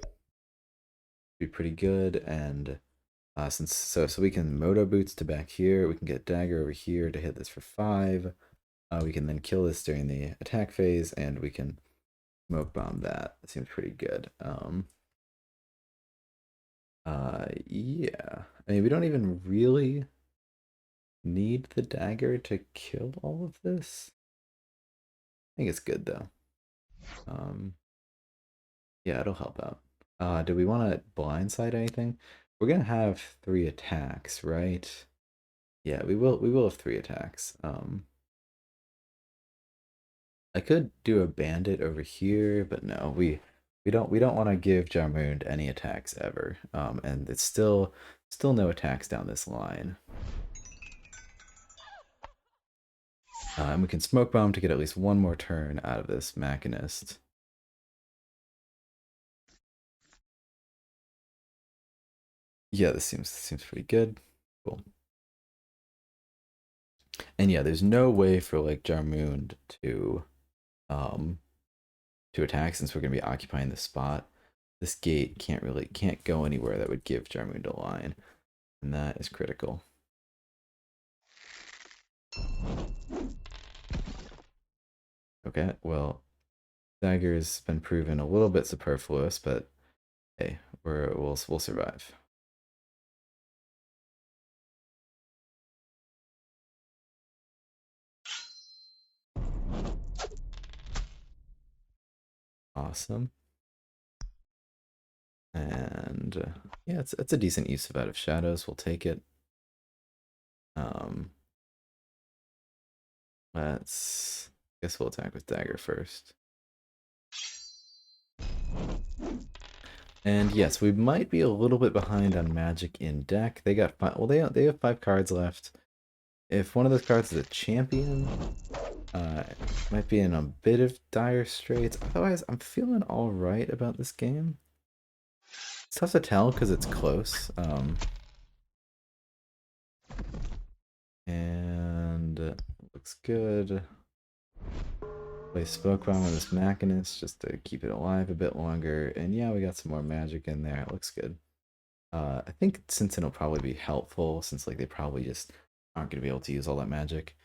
Be pretty good, and so we can moto boots to back here. We can get dagger over here to hit this for 5. We can then kill this during the attack phase, and we can smoke bomb that. That seems pretty good. Yeah. I mean, we don't even really need the dagger to kill all of this. I think it's good though. Um, yeah, it'll help out. Do we want to blindside anything? We're gonna have 3 attacks, right? Yeah, we will. We will have 3 attacks. I could do a bandit over here, but no, we don't want to give Jarmund any attacks ever. And it's still no attacks down this line. And we can smoke bomb to get at least one more turn out of this machinist. Yeah, this seems pretty good. Cool. And yeah, there's no way for like Jarmund um to attack since we're gonna be occupying the spot. This gate can't go anywhere that would give Jarmund a line, and that is critical. Okay, well, dagger's been proven a little bit superfluous, but hey, we'll survive. Awesome. And yeah, it's a decent use of out of shadows. We'll take it. Um, let's guess we'll attack with dagger first. And yes, we might be a little bit behind on magic in deck. They got 5. Well, they have 5 cards left. If one of those cards is a champion, might be in a bit of dire straits. Otherwise, I'm feeling all right about this game. It's tough to tell because it's close. And looks good. Play Smoke Bomb on this Machinist just to keep it alive a bit longer. And yeah, we got some more magic in there. It looks good. I think Sentinel will probably be helpful since like they probably just aren't going to be able to use all that magic.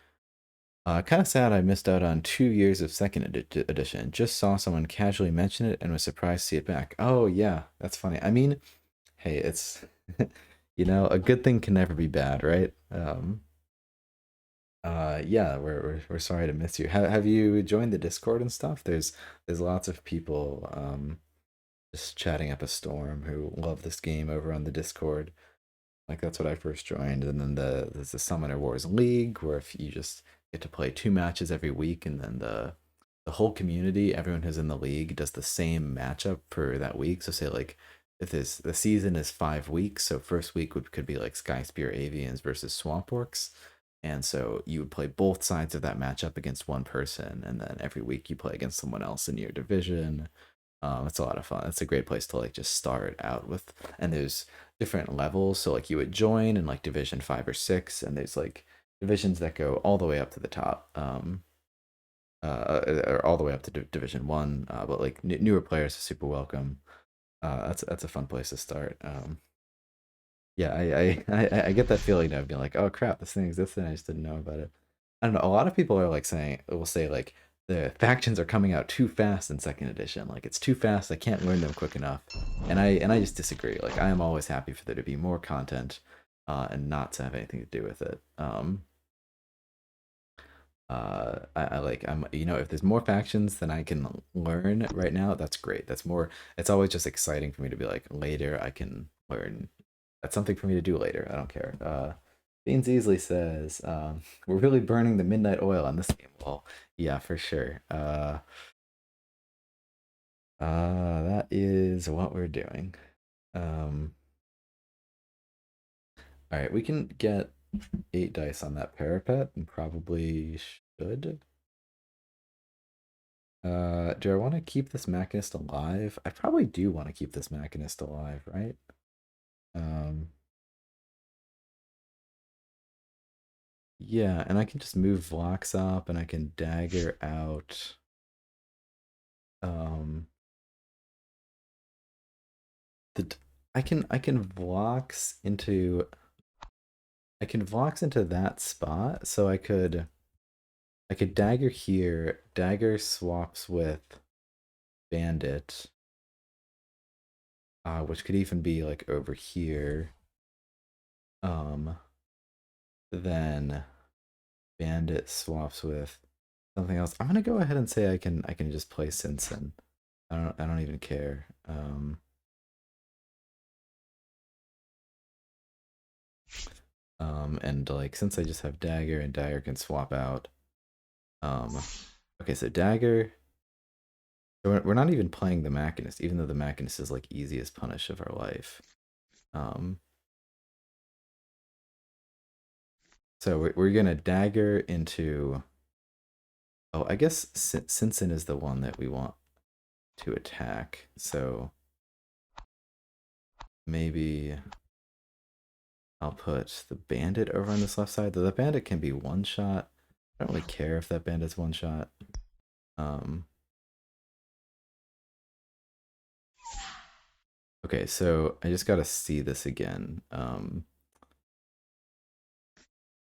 Kind of sad I missed out on 2 years of second edition. Just saw someone casually mention it and was surprised to see it back. Oh yeah, that's funny. I mean, hey, it's you know, a good thing can never be bad, right? Yeah, we're sorry to miss you. Have you joined the Discord and stuff? There's lots of people just chatting up a storm who love this game over on the Discord. Like that's what I first joined, and then there's the Summoner Wars League, where if you just get to play 2 matches every week, and then the whole community, everyone who's in the league, does the same matchup for that week. So say like if the season is 5 weeks, so first week could be like Sky Spear Avians versus Swamp Orcs. And so you would play both sides of that matchup against one person, and then every week you play against someone else in your division. It's a lot of fun. It's a great place to like just start out with. And there's different levels. So like you would join in like division 5 or 6, and there's like divisions that go all the way up to the top. Or all the way up to division 1. But like newer players are super welcome. That's a fun place to start. Yeah, I get that feeling of being like, oh crap, this thing existed, and I just didn't know about it. I don't know. A lot of people are like saying, will say like the factions are coming out too fast in second edition. Like it's too fast. I can't learn them quick enough. And I just disagree. Like I am always happy for there to be more content, and not to have anything to do with it. I like I'm if there's more factions than I can learn right now, that's great. That's more. It's always just exciting for me to be like later I can learn. That's something for me to do later. I don't care. Beanseasly says, we're really burning the midnight oil on this game. Well, yeah, for sure. That is what we're doing. All right, we can get 8 dice on that parapet and probably should. Do I want to keep this Machinist alive? I probably do want to keep this Machinist alive, right? Yeah, and I can just move Vlox up and I can dagger out. The I can Vlox into that spot, so I could dagger here. Dagger swaps with Bandit, which could even be like over here. Then Bandit swaps with something else. I'm gonna go ahead and say I can just play Sinsen. I don't even care. And like since I just have dagger and dagger can swap out. Okay, so dagger. So we're not even playing the Machinist, even though the Machinist is like easiest punish of our life. So we're gonna dagger into. Oh, I guess Sinsen is the one that we want to attack. So maybe I'll put the bandit over on this left side. Though the bandit can be one shot. I don't really care if that bandit's one shot. Okay, so I just gotta see this again.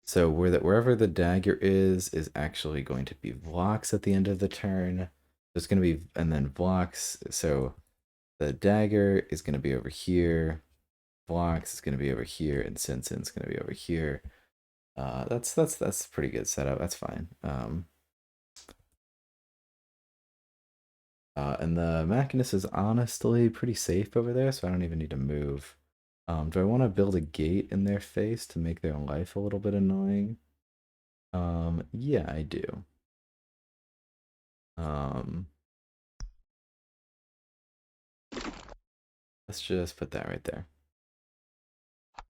So wherever the dagger is actually going to be Vlox at the end of the turn. There's gonna be and then Vlox. So the dagger is gonna be over here. Vlox is gonna be over here, and Sinsen's gonna be over here. That's a pretty good setup. That's fine. And the Machinist is honestly pretty safe over there, so I don't even need to move. Do I want to build a gate in their face to make their life a little bit annoying? Yeah, I do. Let's just put that right there.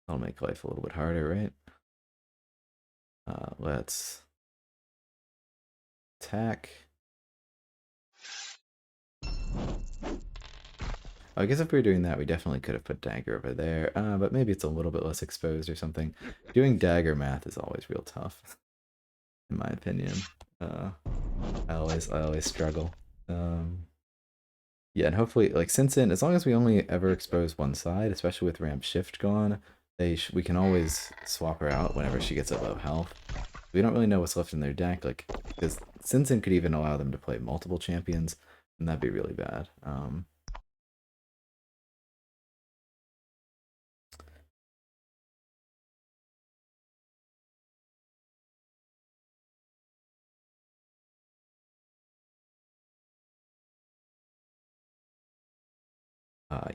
That'll make life a little bit harder, right? Let's attack. I guess if we were doing that, we definitely could have put dagger over there, but maybe it's a little bit less exposed or something. Doing dagger math is always real tough, in my opinion. I always struggle. Yeah, and hopefully, like Sinsen, as long as we only ever expose one side, especially with ramp shift gone, we can always swap her out whenever she gets at low health. We don't really know what's left in their deck, like because Sinsen could even allow them to play multiple champions, and that'd be really bad.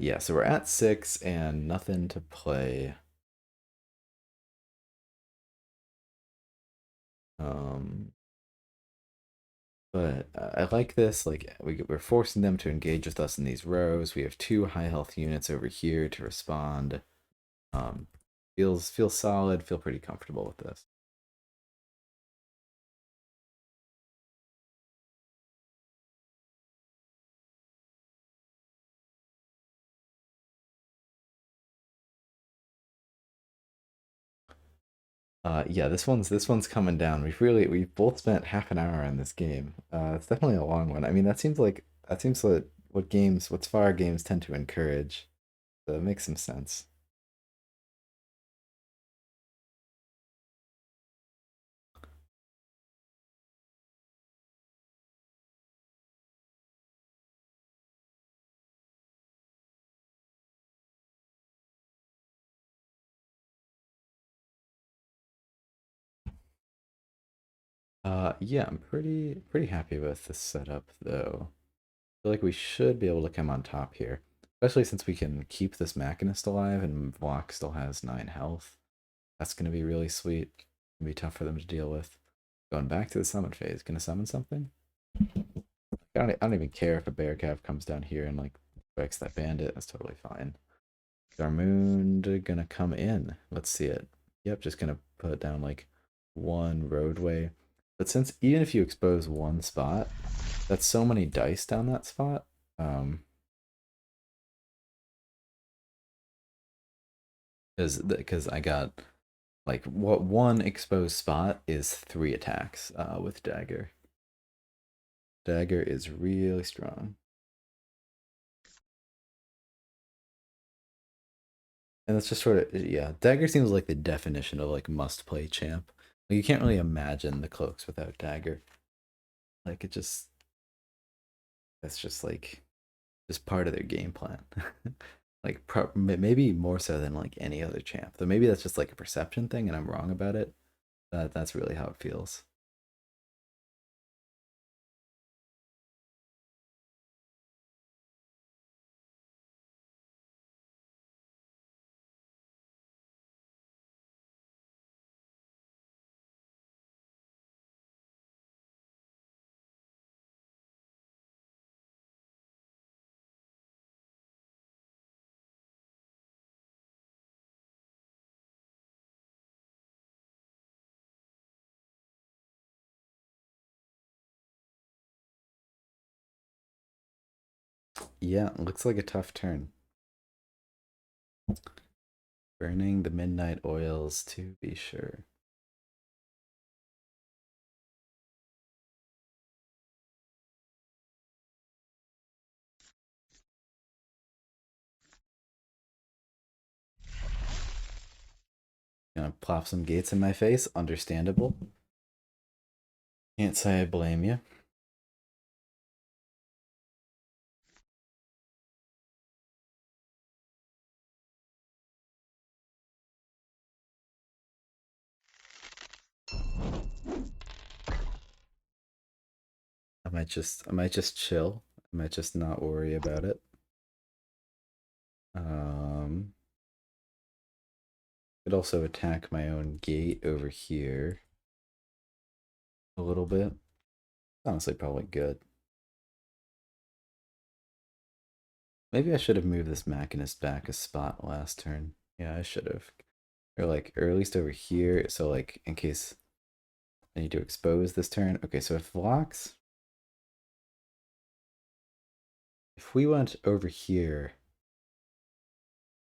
Yeah, so we're at 6 and nothing to play. But I like this. Like we're forcing them to engage with us in these rows. We have 2 high health units over here to respond. Feels solid. Feel pretty comfortable with this. Yeah, this one's coming down. We've both spent half an hour on this game. It's definitely a long one. I mean, that seems like what fire games tend to encourage. So it makes some sense. Yeah, I'm pretty happy with the setup though. I feel like we should be able to come on top here, especially since we can keep this Machinist alive and Vlock still has 9 health. That's gonna be really sweet. Gonna be tough for them to deal with. Going back to the summon phase, gonna summon something? I don't even care if a bear calf comes down here and like breaks that bandit. That's totally fine. Darmoon gonna come in. Let's see it. Yep, just gonna put down like one roadway. But since even if you expose one spot, that's so many dice down that spot. Because I got like what one exposed spot is 3 attacks with dagger. Dagger is really strong. And that's just sort of yeah. Dagger seems like the definition of like must play champ. Like, you can't really imagine the cloaks without dagger. Like it just that's just part of their game plan. Like maybe more so than like any other champ. Though maybe that's just like a perception thing, and I'm wrong about it. That's really how it feels. Yeah, looks like a tough turn. Burning the midnight oils to be sure. Gonna plop some gates in my face. Understandable. Can't say I blame you. I might just chill. I might just not worry about it. Um, could also attack my own gate over here a little bit. Honestly, probably good. Maybe I should have moved this Machinist back a spot last turn. Yeah, I should have. Or at least over here, so like in case I need to expose this turn. Okay, so if we went over here,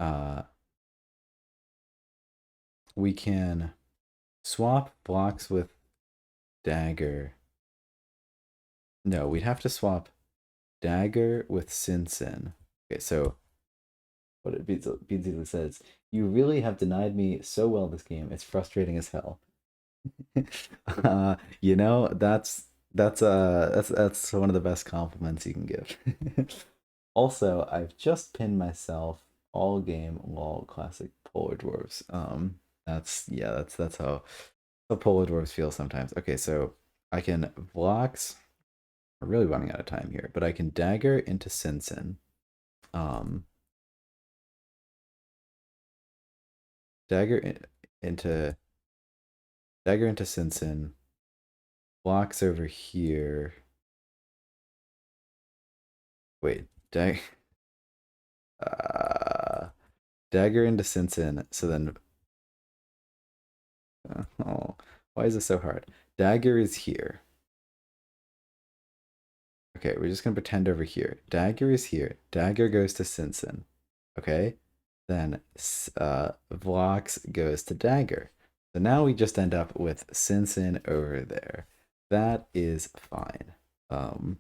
uh, we can swap blocks with dagger. No, we'd have to swap dagger with Sinsin. Okay, so what it Beanseasly says, you really have denied me so well this game. It's frustrating as hell. That's one of the best compliments you can give. Also, I've just pinned myself all game lol classic polar dwarves. That's how polar dwarves feel sometimes. Okay, so I can blocks. We're really running out of time here, but I can dagger into Sinsin. Um, dagger in, into dagger into Sinsin. Blocks over here. Wait, uh, dagger into Sinsin. So then, oh, why is this so hard? Dagger is here. Okay, we're just gonna pretend over here. Dagger is here. Dagger goes to Sinsin. Okay, then Vlox goes to Dagger. So now we just end up with Sinsin over there. That is fine. And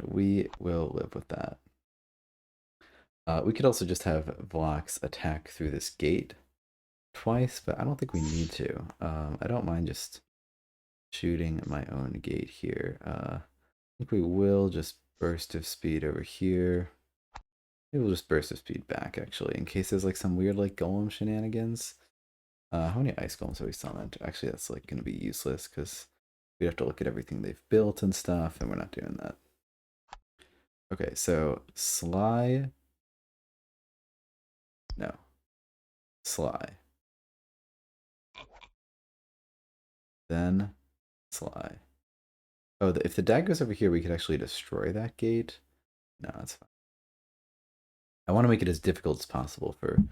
we will live with that. We could also just have Vlax attack through this gate twice, but I don't think we need to. I don't mind just shooting my own gate here. I think we will just burst of speed over here. Maybe we'll just burst of speed back, actually, in case there's like some weird like golem shenanigans. How many ice golems have we summoned? Actually, that's like going to be useless because we have to look at everything they've built and stuff, and we're not doing that. Okay, so Sly. No. Sly. Then Sly. Oh, if the dag goes over here, we could actually destroy that gate. No, that's fine. I want to make it as difficult as possible for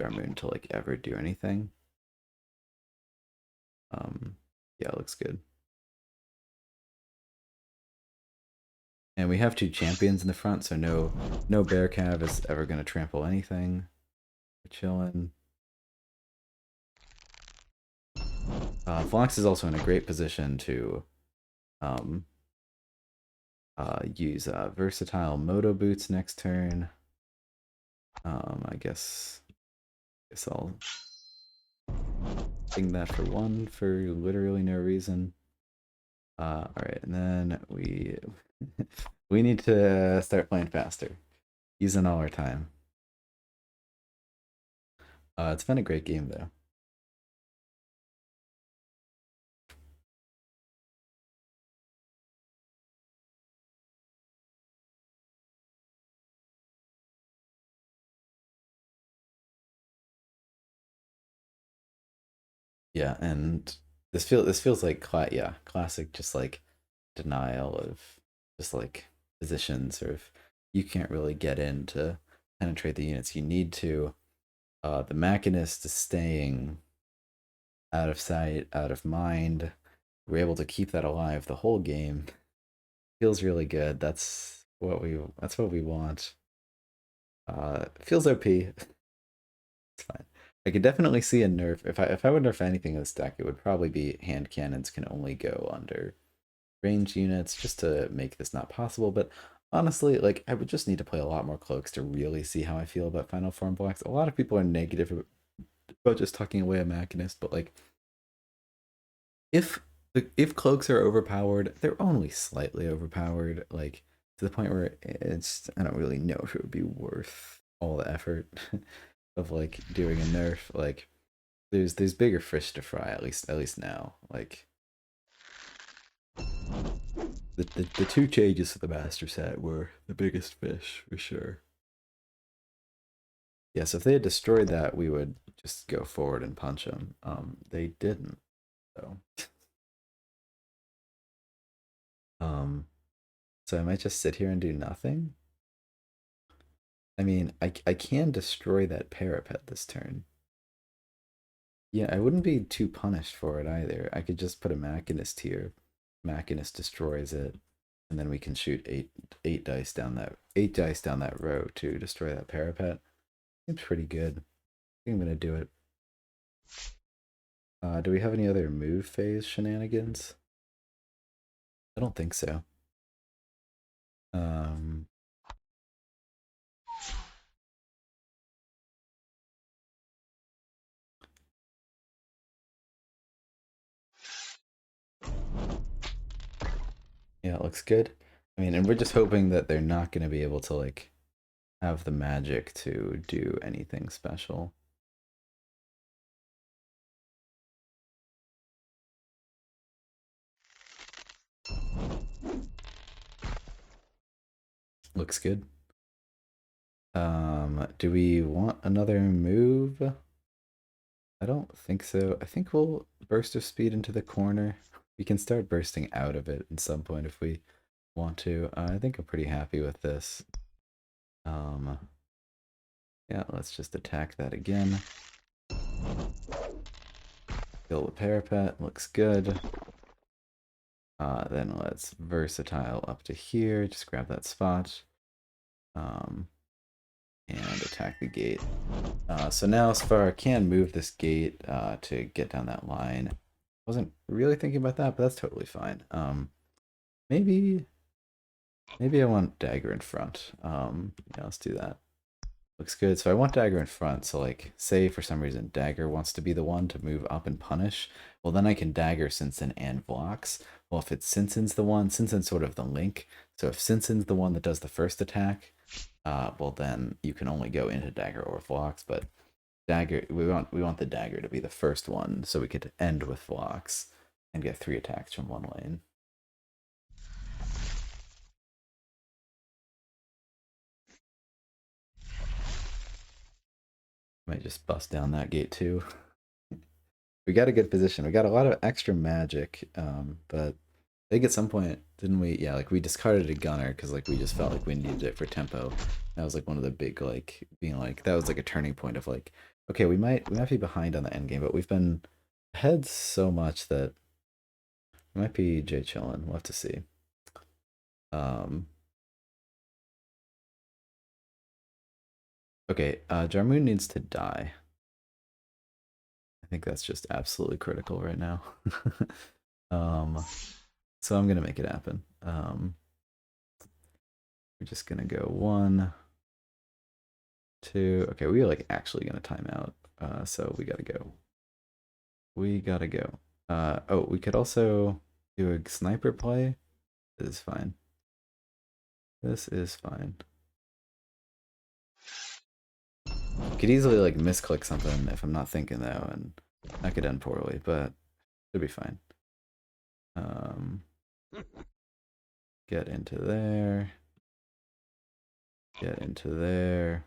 Jarmoon to like ever do anything. Yeah, it looks good. And we have two champions in the front, so no bear cav is ever gonna trample anything. We're chilling. Flox is also in a great position to use versatile moto boots next turn. I guess I'll ping that for one for literally no reason. All right, and then we we need to start playing faster, using all our time. It's been a great game though. Yeah, and this feels like classic just like denial of just like positions, or if you can't really get in to penetrate the units you need to. The Machinist is staying out of sight, out of mind. We're able to keep that alive the whole game. Feels really good. That's what we want. Feels OP. It's fine. I could definitely see a nerf. If I would nerf anything in this deck, it would probably be hand cannons can only go under range units just to make this not possible. But honestly, like I would just need to play a lot more cloaks to really see how I feel about Final Form blocks. A lot of people are negative about just tucking away a Machinist, but like if if cloaks are overpowered, they're only slightly overpowered, like to the point where it's I don't really know if it would be worth all the effort of like doing a nerf. Like there's bigger fish to fry, at least now. Like the two changes to the master set were the biggest fish for sure. Yeah, so if they had destroyed that, we would just go forward and punch them. They didn't, so um, so I might just sit here and do nothing. I mean, I can destroy that parapet this turn. Yeah, I wouldn't be too punished for it either. I could just put a Machinist here. Machinist destroys it, and then we can shoot eight dice down that row to destroy that parapet. Seems pretty good. I think I'm gonna do it. Do we have any other move phase shenanigans? I don't think so. Um, yeah, it looks good. I mean, and we're just hoping that they're not gonna be able to like have the magic to do anything special. Looks good. Do we want another move? I don't think so. I think we'll burst of speed into the corner. We can start bursting out of it at some point if we want to. I think I'm pretty happy with this. Yeah, let's just attack that again. Kill the parapet, looks good. Then let's versatile up to here, just grab that spot. and attack the gate. So now Sfar can move this gate to get down that line. Wasn't really thinking about that, but that's totally fine. Maybe I want dagger in front. Yeah, let's do that. Looks good. So I want dagger in front. So like, say for some reason dagger wants to be the one to move up and punish. Well, then I can dagger Sinsen and blocks. Well, if it's Sinsen's the one, Sinsen's sort of the link. So if Sinsen's the one that does the first attack, well then you can only go into dagger or blocks. But dagger, we want the dagger to be the first one, so we could end with blocks and get 3 attacks from one lane. Might just bust down that gate too. We got a good position. We got a lot of extra magic, but I think at some point, didn't we? Yeah, like we discarded a gunner because like we just felt like we needed it for tempo. That was like one of the big like being like that was like a turning point of like, okay, we might be behind on the end game, but we've been ahead so much that we might be J chillin'. We'll have to see. Okay, Jarmoon needs to die. I think that's just absolutely critical right now. So I'm gonna make it happen. We're just gonna go 1, 2. Okay, we're like actually gonna time out. So we gotta go. We gotta go. Oh, we could also do a sniper play. This is fine. This is fine. Could easily like misclick something if I'm not thinking though, and that could end poorly, but it'll be fine. Get into there. Get into there.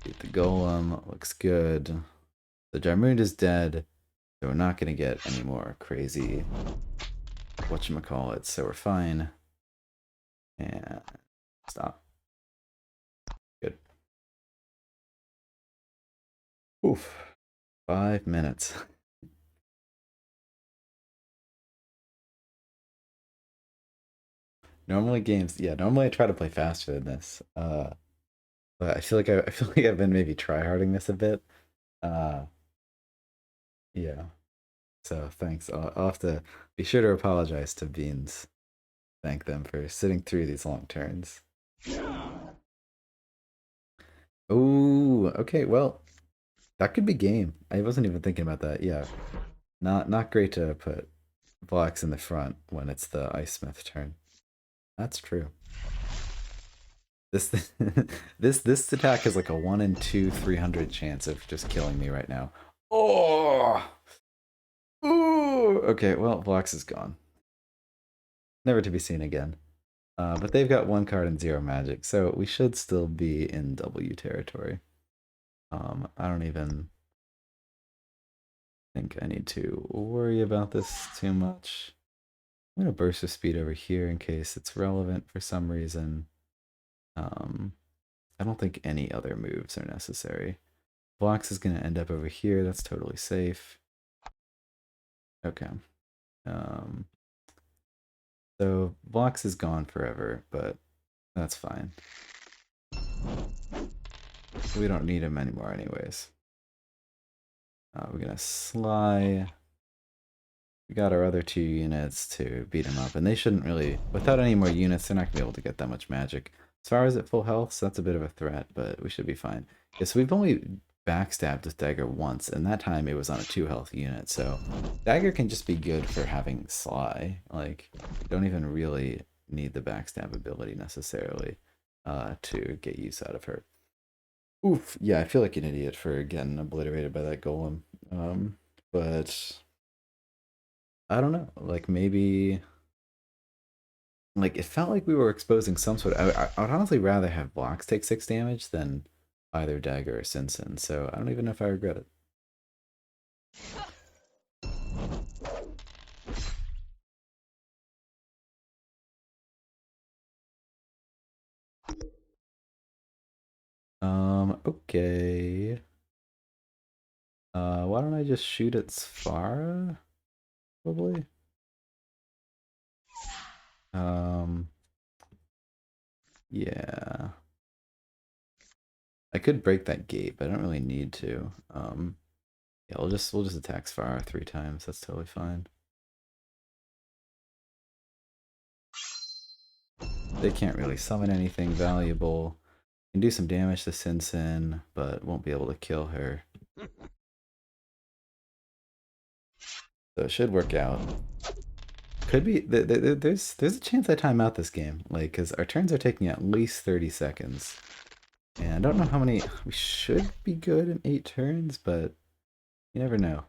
Beat the golem. Looks good. The Jarmund is dead, so we're not gonna get any more crazy whatchamacallit, so we're fine. And stop. Good. Oof. 5 minutes. Normally games, yeah, normally I try to play faster than this. But I feel like I feel like I've been maybe tryharding this a bit. Uh yeah. So thanks. I'll have to be sure to apologize to Beans. Thank them for sitting through these long turns. Oh, okay, well, that could be game. I wasn't even thinking about that. Yeah. Not great to put blocks in the front when it's the Ice Smith turn. That's true. This this attack is like a 1 in 2 300 chance of just killing me right now. Oh. Ooh. Okay, well, blocks is gone. Never to be seen again. But they've got 1 card and 0 magic, so we should still be in W territory. I don't even think I need to worry about this too much. I'm gonna burst of speed over here in case it's relevant for some reason. I don't think any other moves are necessary. Blocks is gonna end up over here. That's totally safe. Okay. So blocks is gone forever, but that's fine. We don't need him anymore anyways. We're gonna Sly. We got our other 2 units to beat him up, and they shouldn't really, without any more units, they're not gonna be able to get that much magic. As far as at full health, so that's a bit of a threat, but we should be fine. Yeah, so we've only backstabbed with Dagger once, and that time it was on a 2 health unit, so Dagger can just be good for having Sly. Like, you don't even really need the backstab ability necessarily to get use out of her. Oof, yeah, I feel like an idiot for getting obliterated by that golem. But I don't know, like maybe like it felt like we were exposing some sort of I would honestly rather have blocks take 6 damage than either dagger or Sinsen, so I don't even know if I regret it. Okay. Why don't I just shoot at Sfara? Probably. Um Yeah. I could break that gate, but I don't really need to. Yeah, we'll just attack Sfar 3 times. That's totally fine. They can't really summon anything valuable. Can do some damage to Sin Sin, but won't be able to kill her. So it should work out. Could be there's a chance I time out this game, like because our turns are taking at least 30 seconds, and I don't know how many we should be good in 8 turns, but you never know.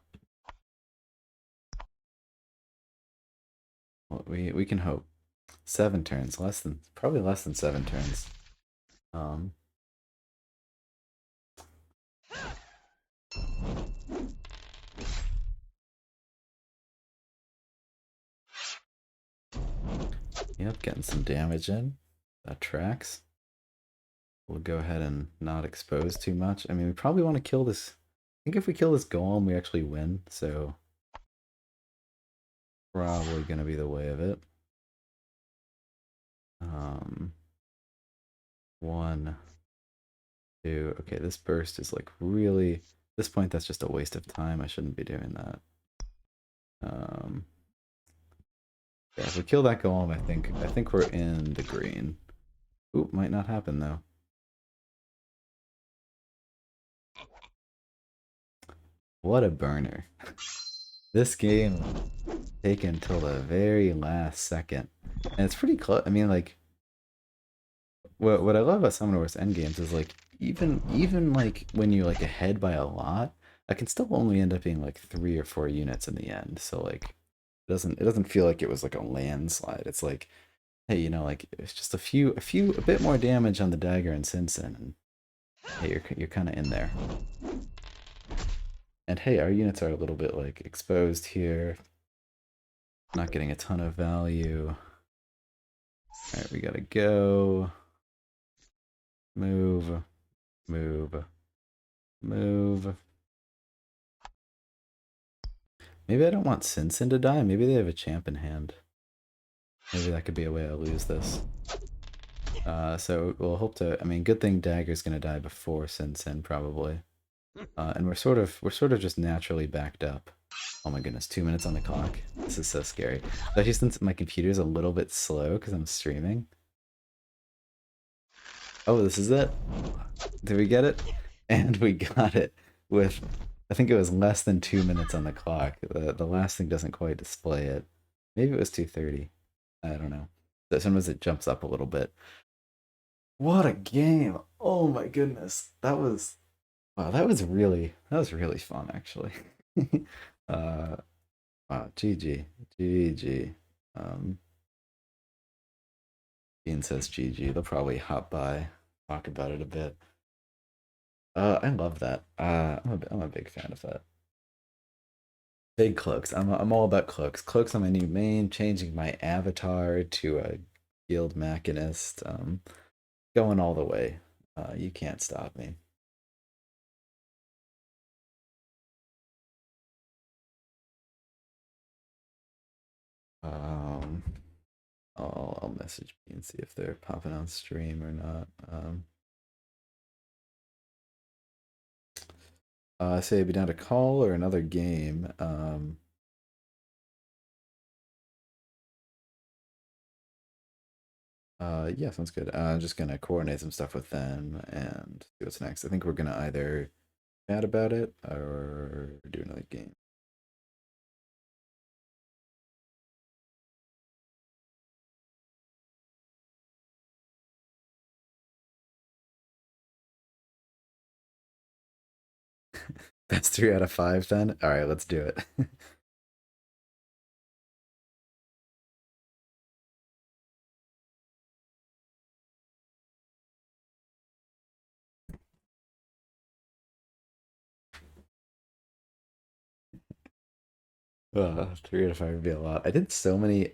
Well, we can hope. 7 turns, probably less than 7 turns. Um, yep, getting some damage in. That tracks. We'll go ahead and not expose too much. I mean, we probably want to kill this. I think if we kill this golem, we actually win. So probably gonna be the way of it. 1, 2. Okay, this burst is like really. At this point, that's just a waste of time. I shouldn't be doing that. Yeah, if we kill that golem, I think we're in the green. Ooh, might not happen though. What a burner. This game taken till the very last second. And it's pretty close. I mean, like, what I love about Summoner Wars Endgames is like even like when you're like ahead by a lot, I can still only end up being like 3 or 4 units in the end. So like it doesn't feel like it was like a landslide. It's like, hey, like it's just a bit more damage on the dagger and Sinsen, and hey, you're kind of in there. And hey, our units are a little bit like exposed here. Not getting a ton of value. All right, we gotta go. Move, move, move. Maybe I don't want Sinsin to die. Maybe they have a champ in hand. Maybe that could be a way I lose this. So we'll hope to. I mean, good thing Dagger's gonna die before Sinsin probably. And we're sort of just naturally backed up. Oh my goodness, 2 minutes on the clock. This is so scary. Especially since my computer's a little bit slow because I'm streaming. Oh, this is it. Did we get it? And we got it with, I think it was less than 2 minutes on the clock. The last thing doesn't quite display it. Maybe it was 2:30. I don't know. Sometimes it jumps up a little bit. What a game! Oh my goodness, that was wow. That was really fun actually. uh, wow. GG, GG. Um, Ian says GG. They'll probably hop by, talk about it a bit. I love that. I'm a big fan of that. Big cloaks. I'm all about cloaks. Cloaks on my new main. Changing my avatar to a guild machinist. Going all the way. You can't stop me. Um, I'll message me and see if they're popping on stream or not. Say it'd be down to call or another game. Yeah, sounds good. Just gonna coordinate some stuff with them and see what's next. I think we're gonna either chat about it or do another game. That's 3 out of 5 then? Alright, let's do it. Oh, 3 out of 5 would be a lot. I did so many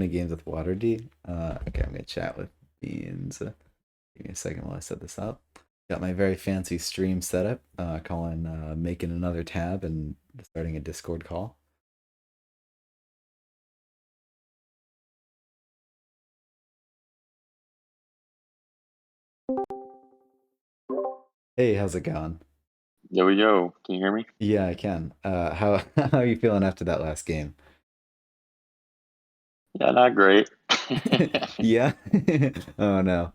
games with Waterdeep. Okay, I'm gonna chat with Beans. Give me a second while I set this up. Got my very fancy stream setup. Calling, making another tab and starting a Discord call. Hey, how's it going? Yo, yo, can you hear me? Yeah, I can. How how are you feeling after that last game? Yeah, not great. Yeah. Oh no.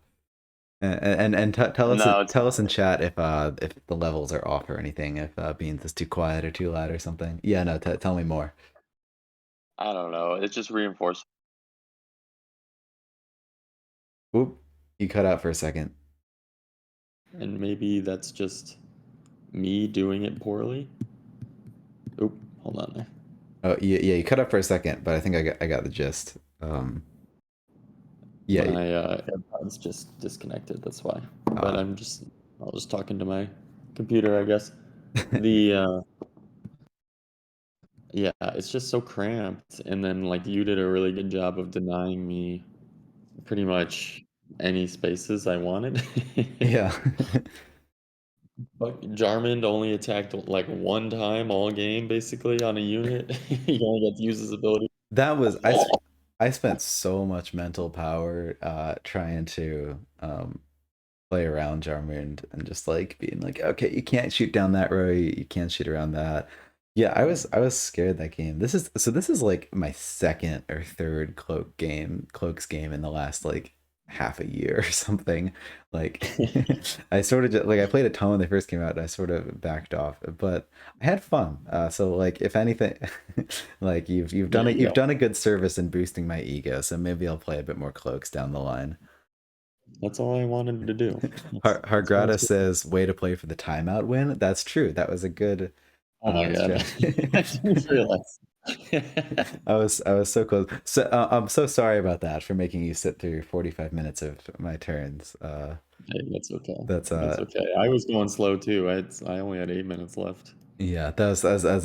Tell us No, it's tell us fine. in chat if the levels are off or anything, if Beans is too quiet or too loud or something. Yeah, no, t tell me more. I don't know. It just reinforced. Whoop, you cut out for a second. And maybe that's just me doing it poorly. Oop, hold on there. Oh, yeah, yeah, you cut out for a second, but I think I got the gist. Yeah. My AirPods just disconnected, that's why. But Uh, I was just talking to my computer, I guess. The Yeah, it's just so cramped. And then like you did a really good job of denying me pretty much any spaces I wanted. yeah. But Jarmond only attacked like one time all game, basically, on a unit. He only got to use his ability. That was I spent so much mental power trying to play around Jarmund and just like being like, okay, you can't shoot down that row, you can't shoot around that. Yeah, I was scared that game. This is like my second or third cloaks game in the last like half a year or something. Like I sort of just like I played a ton when they first came out and I sort of backed off, but I had fun. So like if anything, like There you you've go. done a good service in boosting my ego, so maybe I'll play a bit more cloaks down the line. That's all I wanted to do. That's what Hargrada it's for. says, "Way to play for the timeout win." That's true. That was a good Oh my god. I strategy. just realized. I was so close. So I'm so sorry about that for making you sit through 45 minutes of my turns. Hey, that's okay. That's That's okay. I was going slow too. I only had 8 minutes left. yeah, that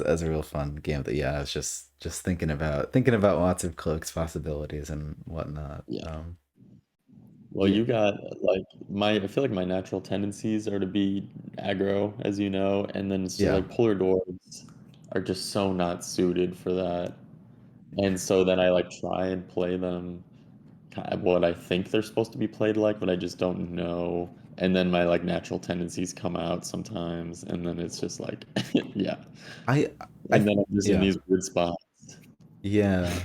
was a real fun game. That yeah, I was just thinking about lots of cloaks possibilities and whatnot. Yeah. Well, Yeah, you got like I feel like my natural tendencies are to be aggro, as you know, and then it's just yeah. like polar dwarves are just so not suited for that. And so then I like try and play them kind of what I think they're supposed to be played like, but I just don't know. And then my like natural tendencies come out sometimes, and then it's just like, yeah. I And I then I'm just in yeah these weird spots. yeah.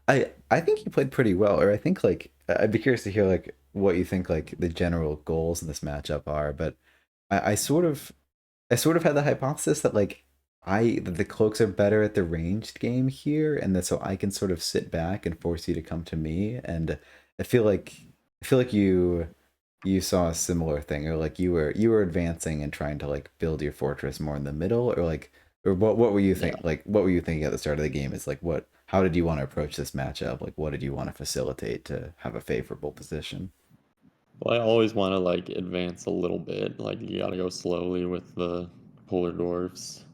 I think you played pretty well, or I think like I'd be curious to hear like what you think like the general goals in this matchup are. But I sort of had the hypothesis that like that the cloaks are better at the ranged game here, and that so I can sort of sit back and force you to come to me. And I feel like you saw a similar thing, or like you were advancing and trying to like build your fortress more in the middle, or like or what were you Yeah. thinking at the start of the game? Is like what how did you want to approach this matchup? Like what did you want to facilitate to have a favorable position? Well, I always want to like advance a little bit. Like you gotta go slowly with the polar dwarfs.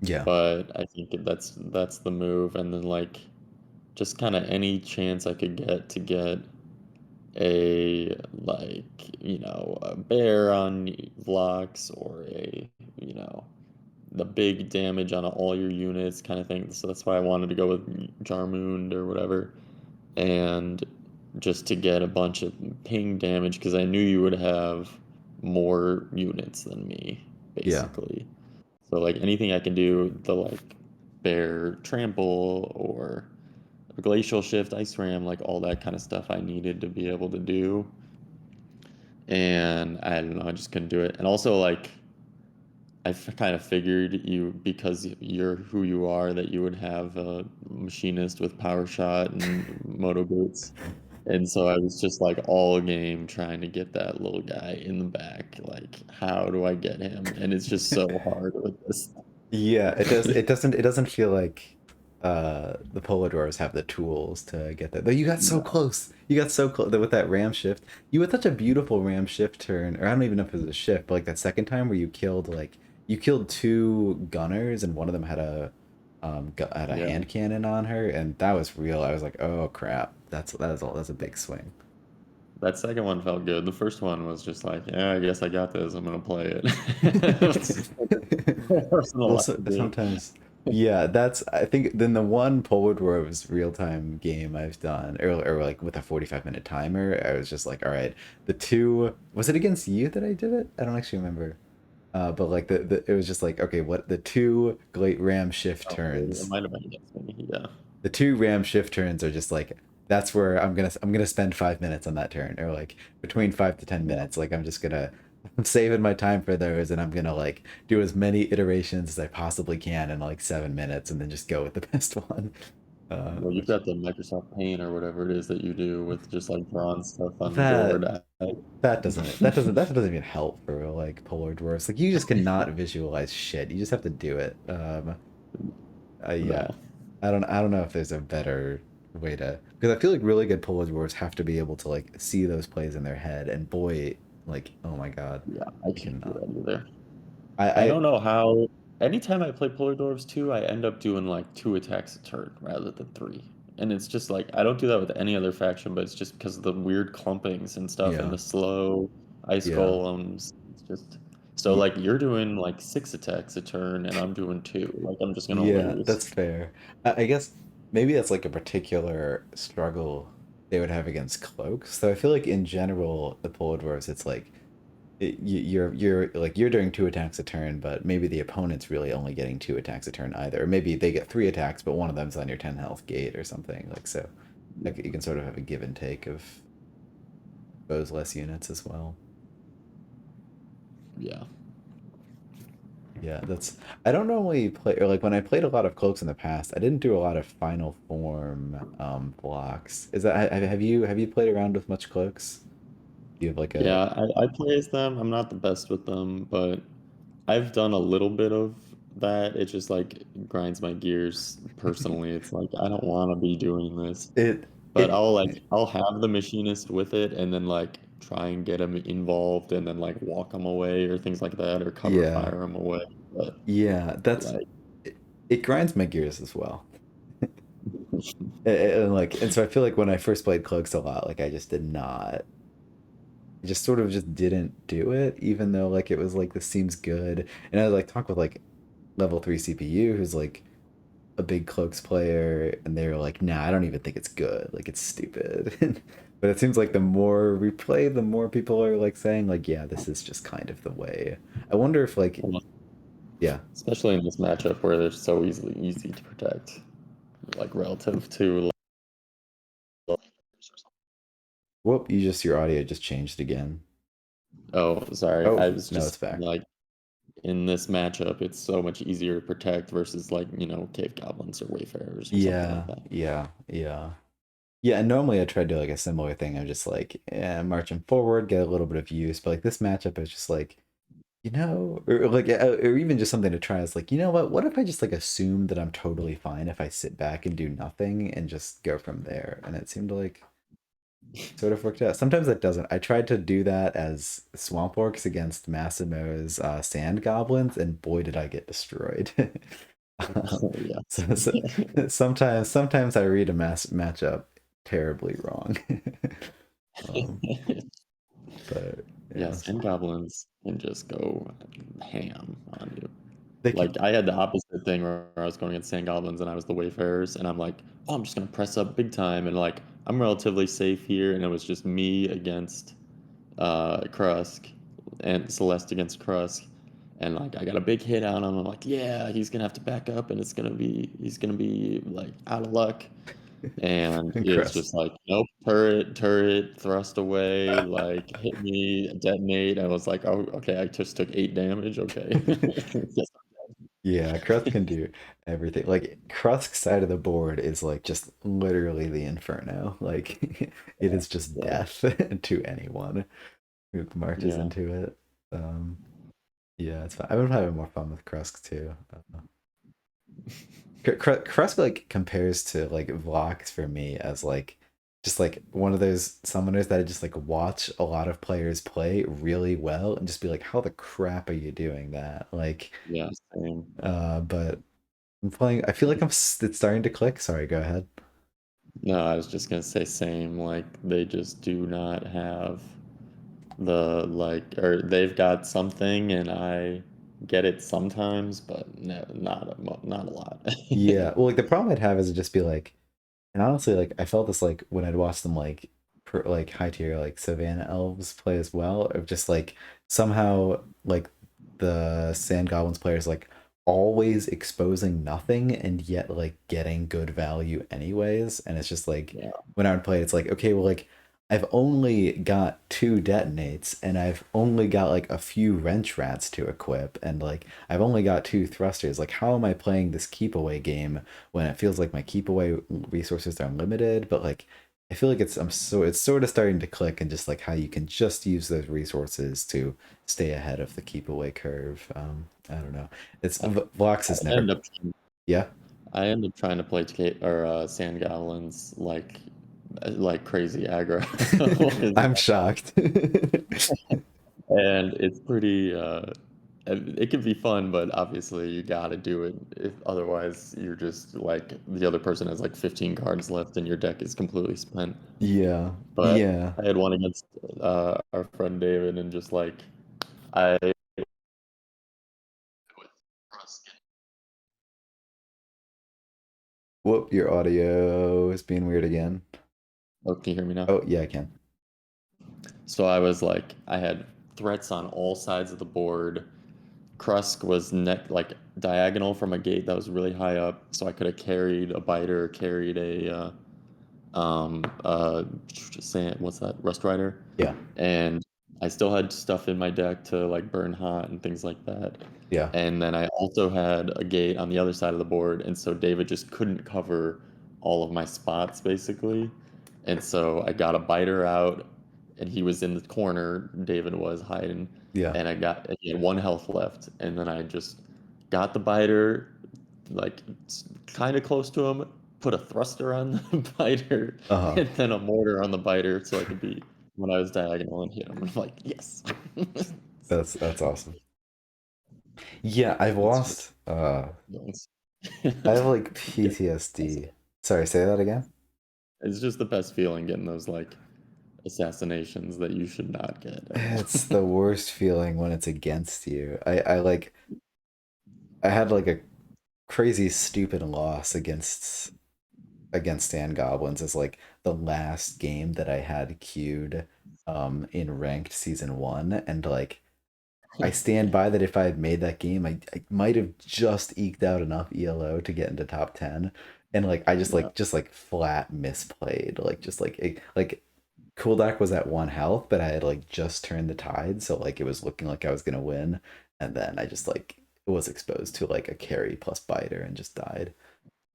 Yeah, But I think that's the move. And then like just kind of any chance I could get to get a like a bear on blocks or a you know the big damage on all your units kind of thing. So that's why I wanted to go with Jarmund or whatever, and just to get a bunch of ping damage because I knew you would have more units than me, yeah. basically. So like anything I can do, the like bear trample or glacial shift, ice ram, like all that kind of stuff I needed to be able to do. And I don't know, I just couldn't do it. And also like kind of figured you because you're who you are that you would have a machinist with power shot and moto boots. And so I was just like all game trying to get that little guy in the back. Like, how do I get him? And it's just so hard with this. Yeah, it doesn't feel like the Polidors have the tools to get that. Though you got so No. close. You got so close with that ram shift. You had such a beautiful ram shift turn, or I don't even know if it was a shift, but like that second time where you killed two gunners and one of them had a Yeah. hand cannon on her, and that was real. I was like, "Oh crap. That's a big swing." That second one felt good. The first one was just like, yeah, I guess I got this. I'm gonna play it. It's just like a personal Well, life to do. sometimes, yeah, that's I think then the one Polar Dwarves real time game I've done, or like with a 45-minute timer, I was just like, all right, the two was it against you that I did it? I don't actually remember. But like it was just like, okay, what the two great ram shift Oh, it turns, might have been against me. Yeah. the two ram shift turns are just like that's where I'm gonna spend 5 minutes on that turn, or like between 5 to 10 minutes. Like I'm saving my time for those, and I'm gonna like do as many iterations as I possibly can in like 7 minutes, and then just go with the best one. Well, you've Which got the Microsoft Paint or whatever it is that you do with just like drawing stuff on the that board. that doesn't even help for like polar dwarfs. Like you just cannot visualize shit. You just have to do it. Yeah, No. I don't know if there's a better way to, because I feel like really good polar dwarves have to be able to like see those plays in their head, and boy, like oh my god, Yeah, I I can't do cannot. that either. I I I don't know how. Anytime I play Polar Dwarves 2, I end up doing like 2 attacks a turn rather than 3. And it's just like I don't do that with any other faction, but it's just because of the weird clumpings and stuff and yeah the slow ice yeah golems. It's just so Ye- like you're doing like 6 attacks a turn and I'm doing 2. Like I'm just gonna yeah, lose. that's fair. I guess maybe that's like a particular struggle they would have against cloaks. So I feel like in general, the polar dwarves, it's like you're like you're doing 2 attacks a turn, but maybe the opponent's really only getting 2 attacks a turn either. Or maybe they get 3 attacks, but one of them's on your 10 health gate or something. Like so, like you can sort of have a give and take of those less units as well. Yeah. Yeah, that's I don't normally play, or like when I played a lot of cloaks in the past, I didn't do a lot of final form blocks. Is that have you played around with much cloaks? Do you have like a Yeah, I play as them. I'm not the best with them, but I've done a little bit of that. It just like grinds my gears personally. It's like I don't want to be doing this. it But it I'll have the machinist with it and then like try and get him involved and then like walk him away or things like that or cover yeah fire him away. But yeah that's like it grinds my gears as well. And so I feel like when I first played cloaks a lot, like I just did not, I just sort of just didn't do it, even though like it was like this seems good. And I like talk with like level 3 CPU who's like a big cloaks player, and they were like, nah, I don't even think it's good. Like it's stupid. But it seems like the more we play, the more people are like saying like, yeah, this is just kind of the way. I wonder if like, yeah. especially in this matchup where they're so easy to protect, like relative to Whoop, your audio just changed again. oh, sorry. Oh, I was no, it's just back. like in this matchup, it's so much easier to protect versus like, cave goblins or wayfarers or something like Yeah, that. yeah, yeah. Yeah, and normally I try to do like a similar thing. I'm just like, marching forward, get a little bit of use. But like this matchup is just like, or like, or even just something to try is like, you know what? What if I just like assume that I'm totally fine if I sit back and do nothing and just go from there? And it seemed like sort of worked out. Sometimes that doesn't. I tried to do that as swamp orcs against Massimo's sand goblins, and boy, did I get destroyed. Yeah. So sometimes I read a matchup terribly wrong. um, but Yeah, yeah, sand goblins can just go ham on you. they can. Like I had the opposite thing where I was going against sand goblins and I was the wayfarers and I'm like, oh, I'm just gonna press up big time and like I'm relatively safe here and it was just me against Krusk and Celeste against Krusk and like I got a big hit on him. I'm like, yeah, he's gonna have to back up and he's gonna be like out of luck. And it was Crest. just like, nope, turret, thrust away, like hit me, detonate. I was like, oh, okay, I just took 8 damage. Okay. Yes. Yeah, Krust can do everything. Like Krusk's side of the board is like just literally the inferno. Like it is just Yeah. death to anyone who marches Yeah. into it. Um, yeah, it's fun. I've been having more fun with Krusk too. Krusk like compares to like Vlox for me as like just like one of those summoners that I just like watch a lot of players play really well and just be like, how the crap are you doing that? Like, Yeah. Same. but I'm playing. I feel like it's starting to click. Sorry, go ahead. No, I was just gonna say same. Like they just do not have the like, or they've got something, and I get it sometimes, but no, not a lot. Yeah. Well, like the problem I'd have is it'd just be like, and honestly, like I felt this like when I'd watch them like like high tier like Savannah elves play as well, of just like somehow like the Sand Goblins players like always exposing nothing and yet like getting good value anyways. And it's just like Yeah. when I would play, it's like, okay, well, like I've only got 2 detonates and I've only got like a few wrench rats to equip and like I've only got 2 thrusters. Like, how am I playing this keep away game when it feels like my keep away resources are limited? But like I feel like it's sort of starting to click and just like how you can just use those resources to stay ahead of the keep away curve. I don't know. It's I, Vox I is end never. up Yeah. I end up trying to play Sand Goblins like crazy aggro. So I'm shocked. and it's pretty it can be fun, but obviously you got to do it. If otherwise, you're just like the other person has like 15 cards left and your deck is completely spent. Yeah. But Yeah. I had one against our friend David, and just like I. Whoop, your audio is being weird again. Oh, can you hear me now? Oh, yeah, I can. So I was like, I had threats on all sides of the board. Krusk was like diagonal from a gate that was really high up, so I could have carried a biter, carried a what's that, Rust Rider, Yeah. and I still had stuff in my deck to like burn hot and things like that. Yeah. And then I also had a gate on the other side of the board, and so David just couldn't cover all of my spots basically. And so I got a biter out, and he was in the corner. David was hiding, Yeah. and he had 1 health left, and then I just got the biter, like kind of close to him, put a thruster on the biter, Uh-huh. and then a mortar on the biter so I could be when I was diagonal and hit him. I'm like, yes. That's awesome. Yeah, I've It's just lost it's I have like get- it's PTSD. Sorry, say that again. it's just the best feeling getting those like assassinations that you should not get at all. It's the worst feeling when it's against you. I like I had like a crazy stupid loss against Sand Goblins as like the last game that I had queued in ranked season 1 and like I stand by that if I had made that game I might have just eked out enough ELO to get into top 10 and like I Yeah. just like flat misplayed like just like like Kuldak was at 1 health but I had like just turned the tide so like it was looking like I was gonna win and then I just like was exposed to like a carry plus biter and just died.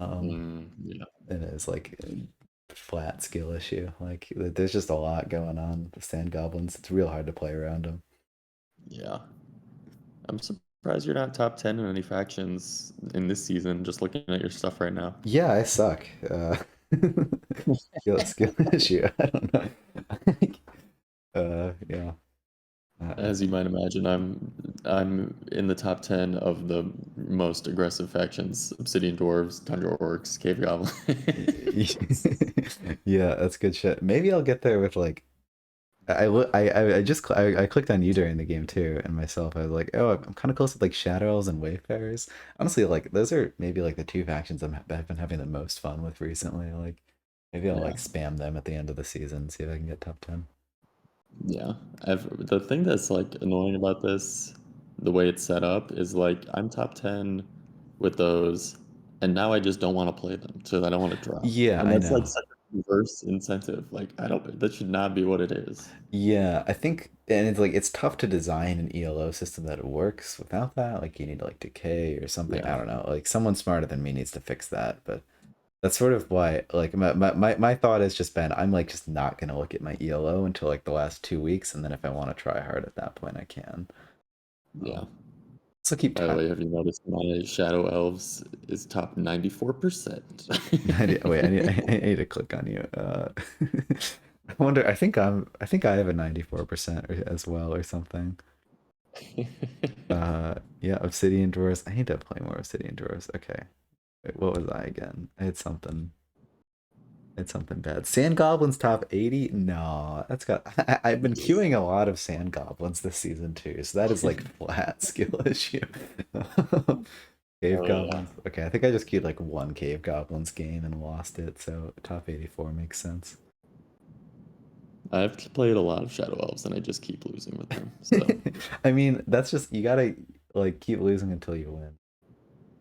Yeah. And it's like a flat skill issue. Like there's just a lot going on with the Sand Goblins. It's real hard to play around them. Yeah. I'm surprised you're not top 10 in any factions in this season, just looking at your stuff right now. Yeah, I suck. Skill issue. I don't know. Yeah. As you might imagine, I'm in the top 10 of the most aggressive factions: Obsidian Dwarves, Tundra Orcs, Cave Goblins. Yeah, that's good shit. Maybe I'll get there with like I just I clicked on you during the game too, and myself. I was like, oh, I'm kind of close with like Shadow Elves and Wayfarers. Honestly, like those are maybe like the 2 factions I've been having the most fun with recently. Like maybe I'll Yeah, like spam them at the end of the season, see if I can get top 10. yeah. The thing that's like annoying about this, the way it's set up, is like I'm top 10 with those, and now I just don't want to play them, so I don't want to drop. Yeah, And I that's like know. such a reverse incentive. Like I don't. That should not be what it is. Yeah, I think, and it's like it's tough to design an ELO system that works without that. Like you need like decay or something. I Yeah, don't know. Like someone smarter than me needs to fix that. But that's sort of why like my thought has just been I'm like just not gonna look at my ELO until like the last 2 weeks, and then if I want to try hard at that point, I can. yeah. So keep By the time. way, have you noticed my Shadow Elves is top 94%? Wait, I need to click on you. I wonder. I think I have a 94% as well or something. Yeah, Obsidian Drawers. I need to play more Obsidian Drawers. Okay. Wait, what was I again? I had something. I had something bad. Sand Goblins top 80? No, that's got. I've been queuing a lot of Sand Goblins this season too, so that is like flat skill issue. Cave Oh yeah. Goblins. Okay, I think I just queued like one Cave Goblins game and lost it, so top 84 makes sense. I've played a lot of Shadow Elves, and I just keep losing with them. So I mean, that's just you gotta like keep losing until you win.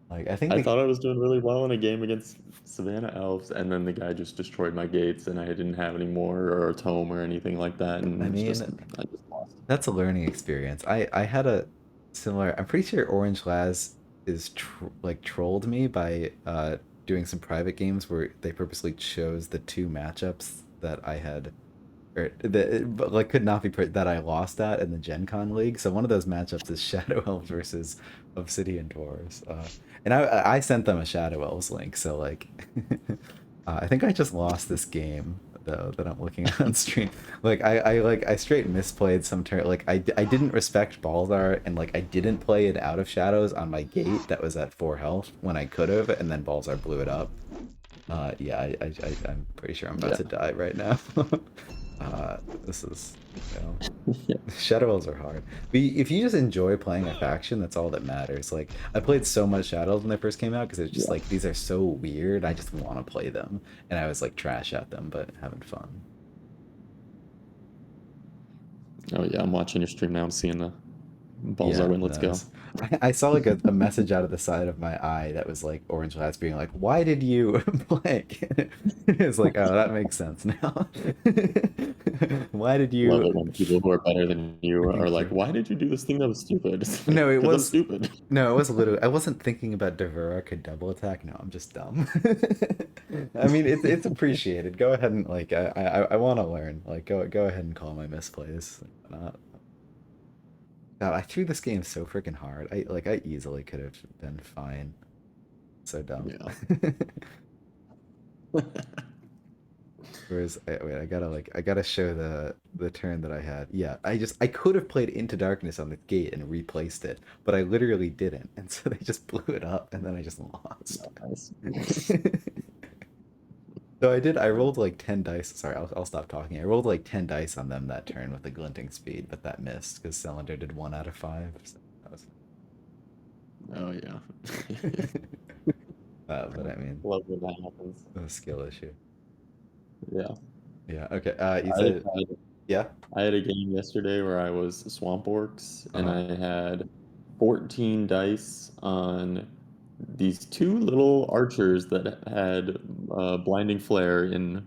Like I think I the thought I was doing really well in a game against Savannah Elves, and then the guy just destroyed my gates, and I didn't have any more or a tome or anything like that, and I it's just mean I just lost. that's a learning experience. I had a similar. I'm pretty sure Orange Laz is like trolled me by doing some private games where they purposely chose the two matchups that I had or that but like could not be that I lost at in the Gen Con League. So one of those matchups is Shadow Elves versus Obsidian Dwarves. And I sent them a Shadow Elves link. So like, I think I just lost this game though that I'm looking at on stream. Like I straight misplayed some turn. Like I didn't respect Balzar and like I didn't play it out of shadows on my gate that was at 4 health when I could have, and then Balzar blew it up. Yeah, I'm pretty sure I'm about Yeah. to die right now. This is, you know, Yeah. Shadow Elves are hard. But if you just enjoy playing a faction, that's all that matters. Like, I played so much Shadow Elves when they first came out because it's just Yeah. like, these are so weird. I just want to play them. And I was like trash at them, but having fun. Oh yeah, I'm watching your stream now. I'm seeing the Balzar Yeah, win. Let's go. nice. I saw like a message out of the side of my eye that was like Orange Lats being like, "Why did you blank?" It's like, oh, that makes sense now. Why did Love you? it when people who are better than you are Thank like, you. "Why did you do this thing that was stupid?" It's like, No, it because I'm was stupid. no, it was literally. I wasn't thinking about Devura could double attack. No, I'm just dumb. I mean, it's appreciated. Go ahead and like, I want to learn. Like, go ahead and call my misplays. Not. God, I threw this game so freaking hard. I easily could have been fine. So dumb. Yeah. Whereas, wait, I gotta show the turn that I had. Yeah, I could have played Into Darkness on the gate and replaced it, but I literally didn't, and so they just blew it up, and then I just lost. Nice. So I did. I rolled like 10 dice. Sorry, I'll stop talking. I rolled like 10 dice on them that turn with the glinting speed, but that missed because Cylinder did 1 out of 5. So that was. Oh yeah. But I mean, Love when that happens. a skill issue. Yeah. Yeah. Okay. You I said had yeah. I had a game yesterday where I was Swamp Orcs, and Uh-huh. I had 14 dice on these two little archers that had blinding flare in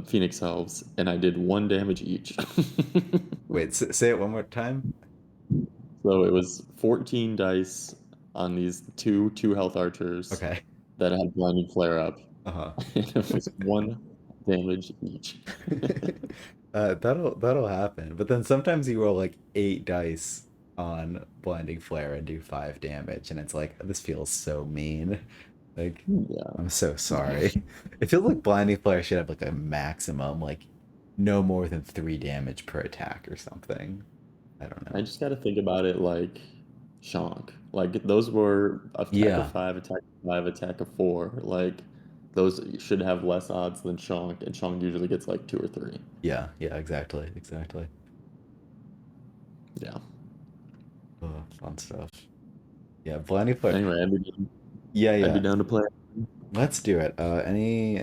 Phoenix Elves, and I did 1 damage each. Wait. Say it one more time. So it was 14 dice on these two health archers Okay. that had blinding flare up. Uh-huh. It was 1 damage each. That'll happen. But then sometimes you roll like 8 dice on blinding flare and do 5 damage, and it's like this feels so mean. Like Yeah. I'm so sorry. It feels like blinding flare should have like a maximum, like no more than 3 damage per attack or something. I don't I know. just got to think about it like Shonk. Like those were attack of Yeah, 5, attack of 5, attack of 4. Like those should have less odds than Shonk, and Shonk usually gets like 2 or 3. yeah, exactly. Yeah. Oh, fun stuff. Yeah, blinding flare. Anyway, Yeah, I'd be yeah. down to play. Let's do it. Any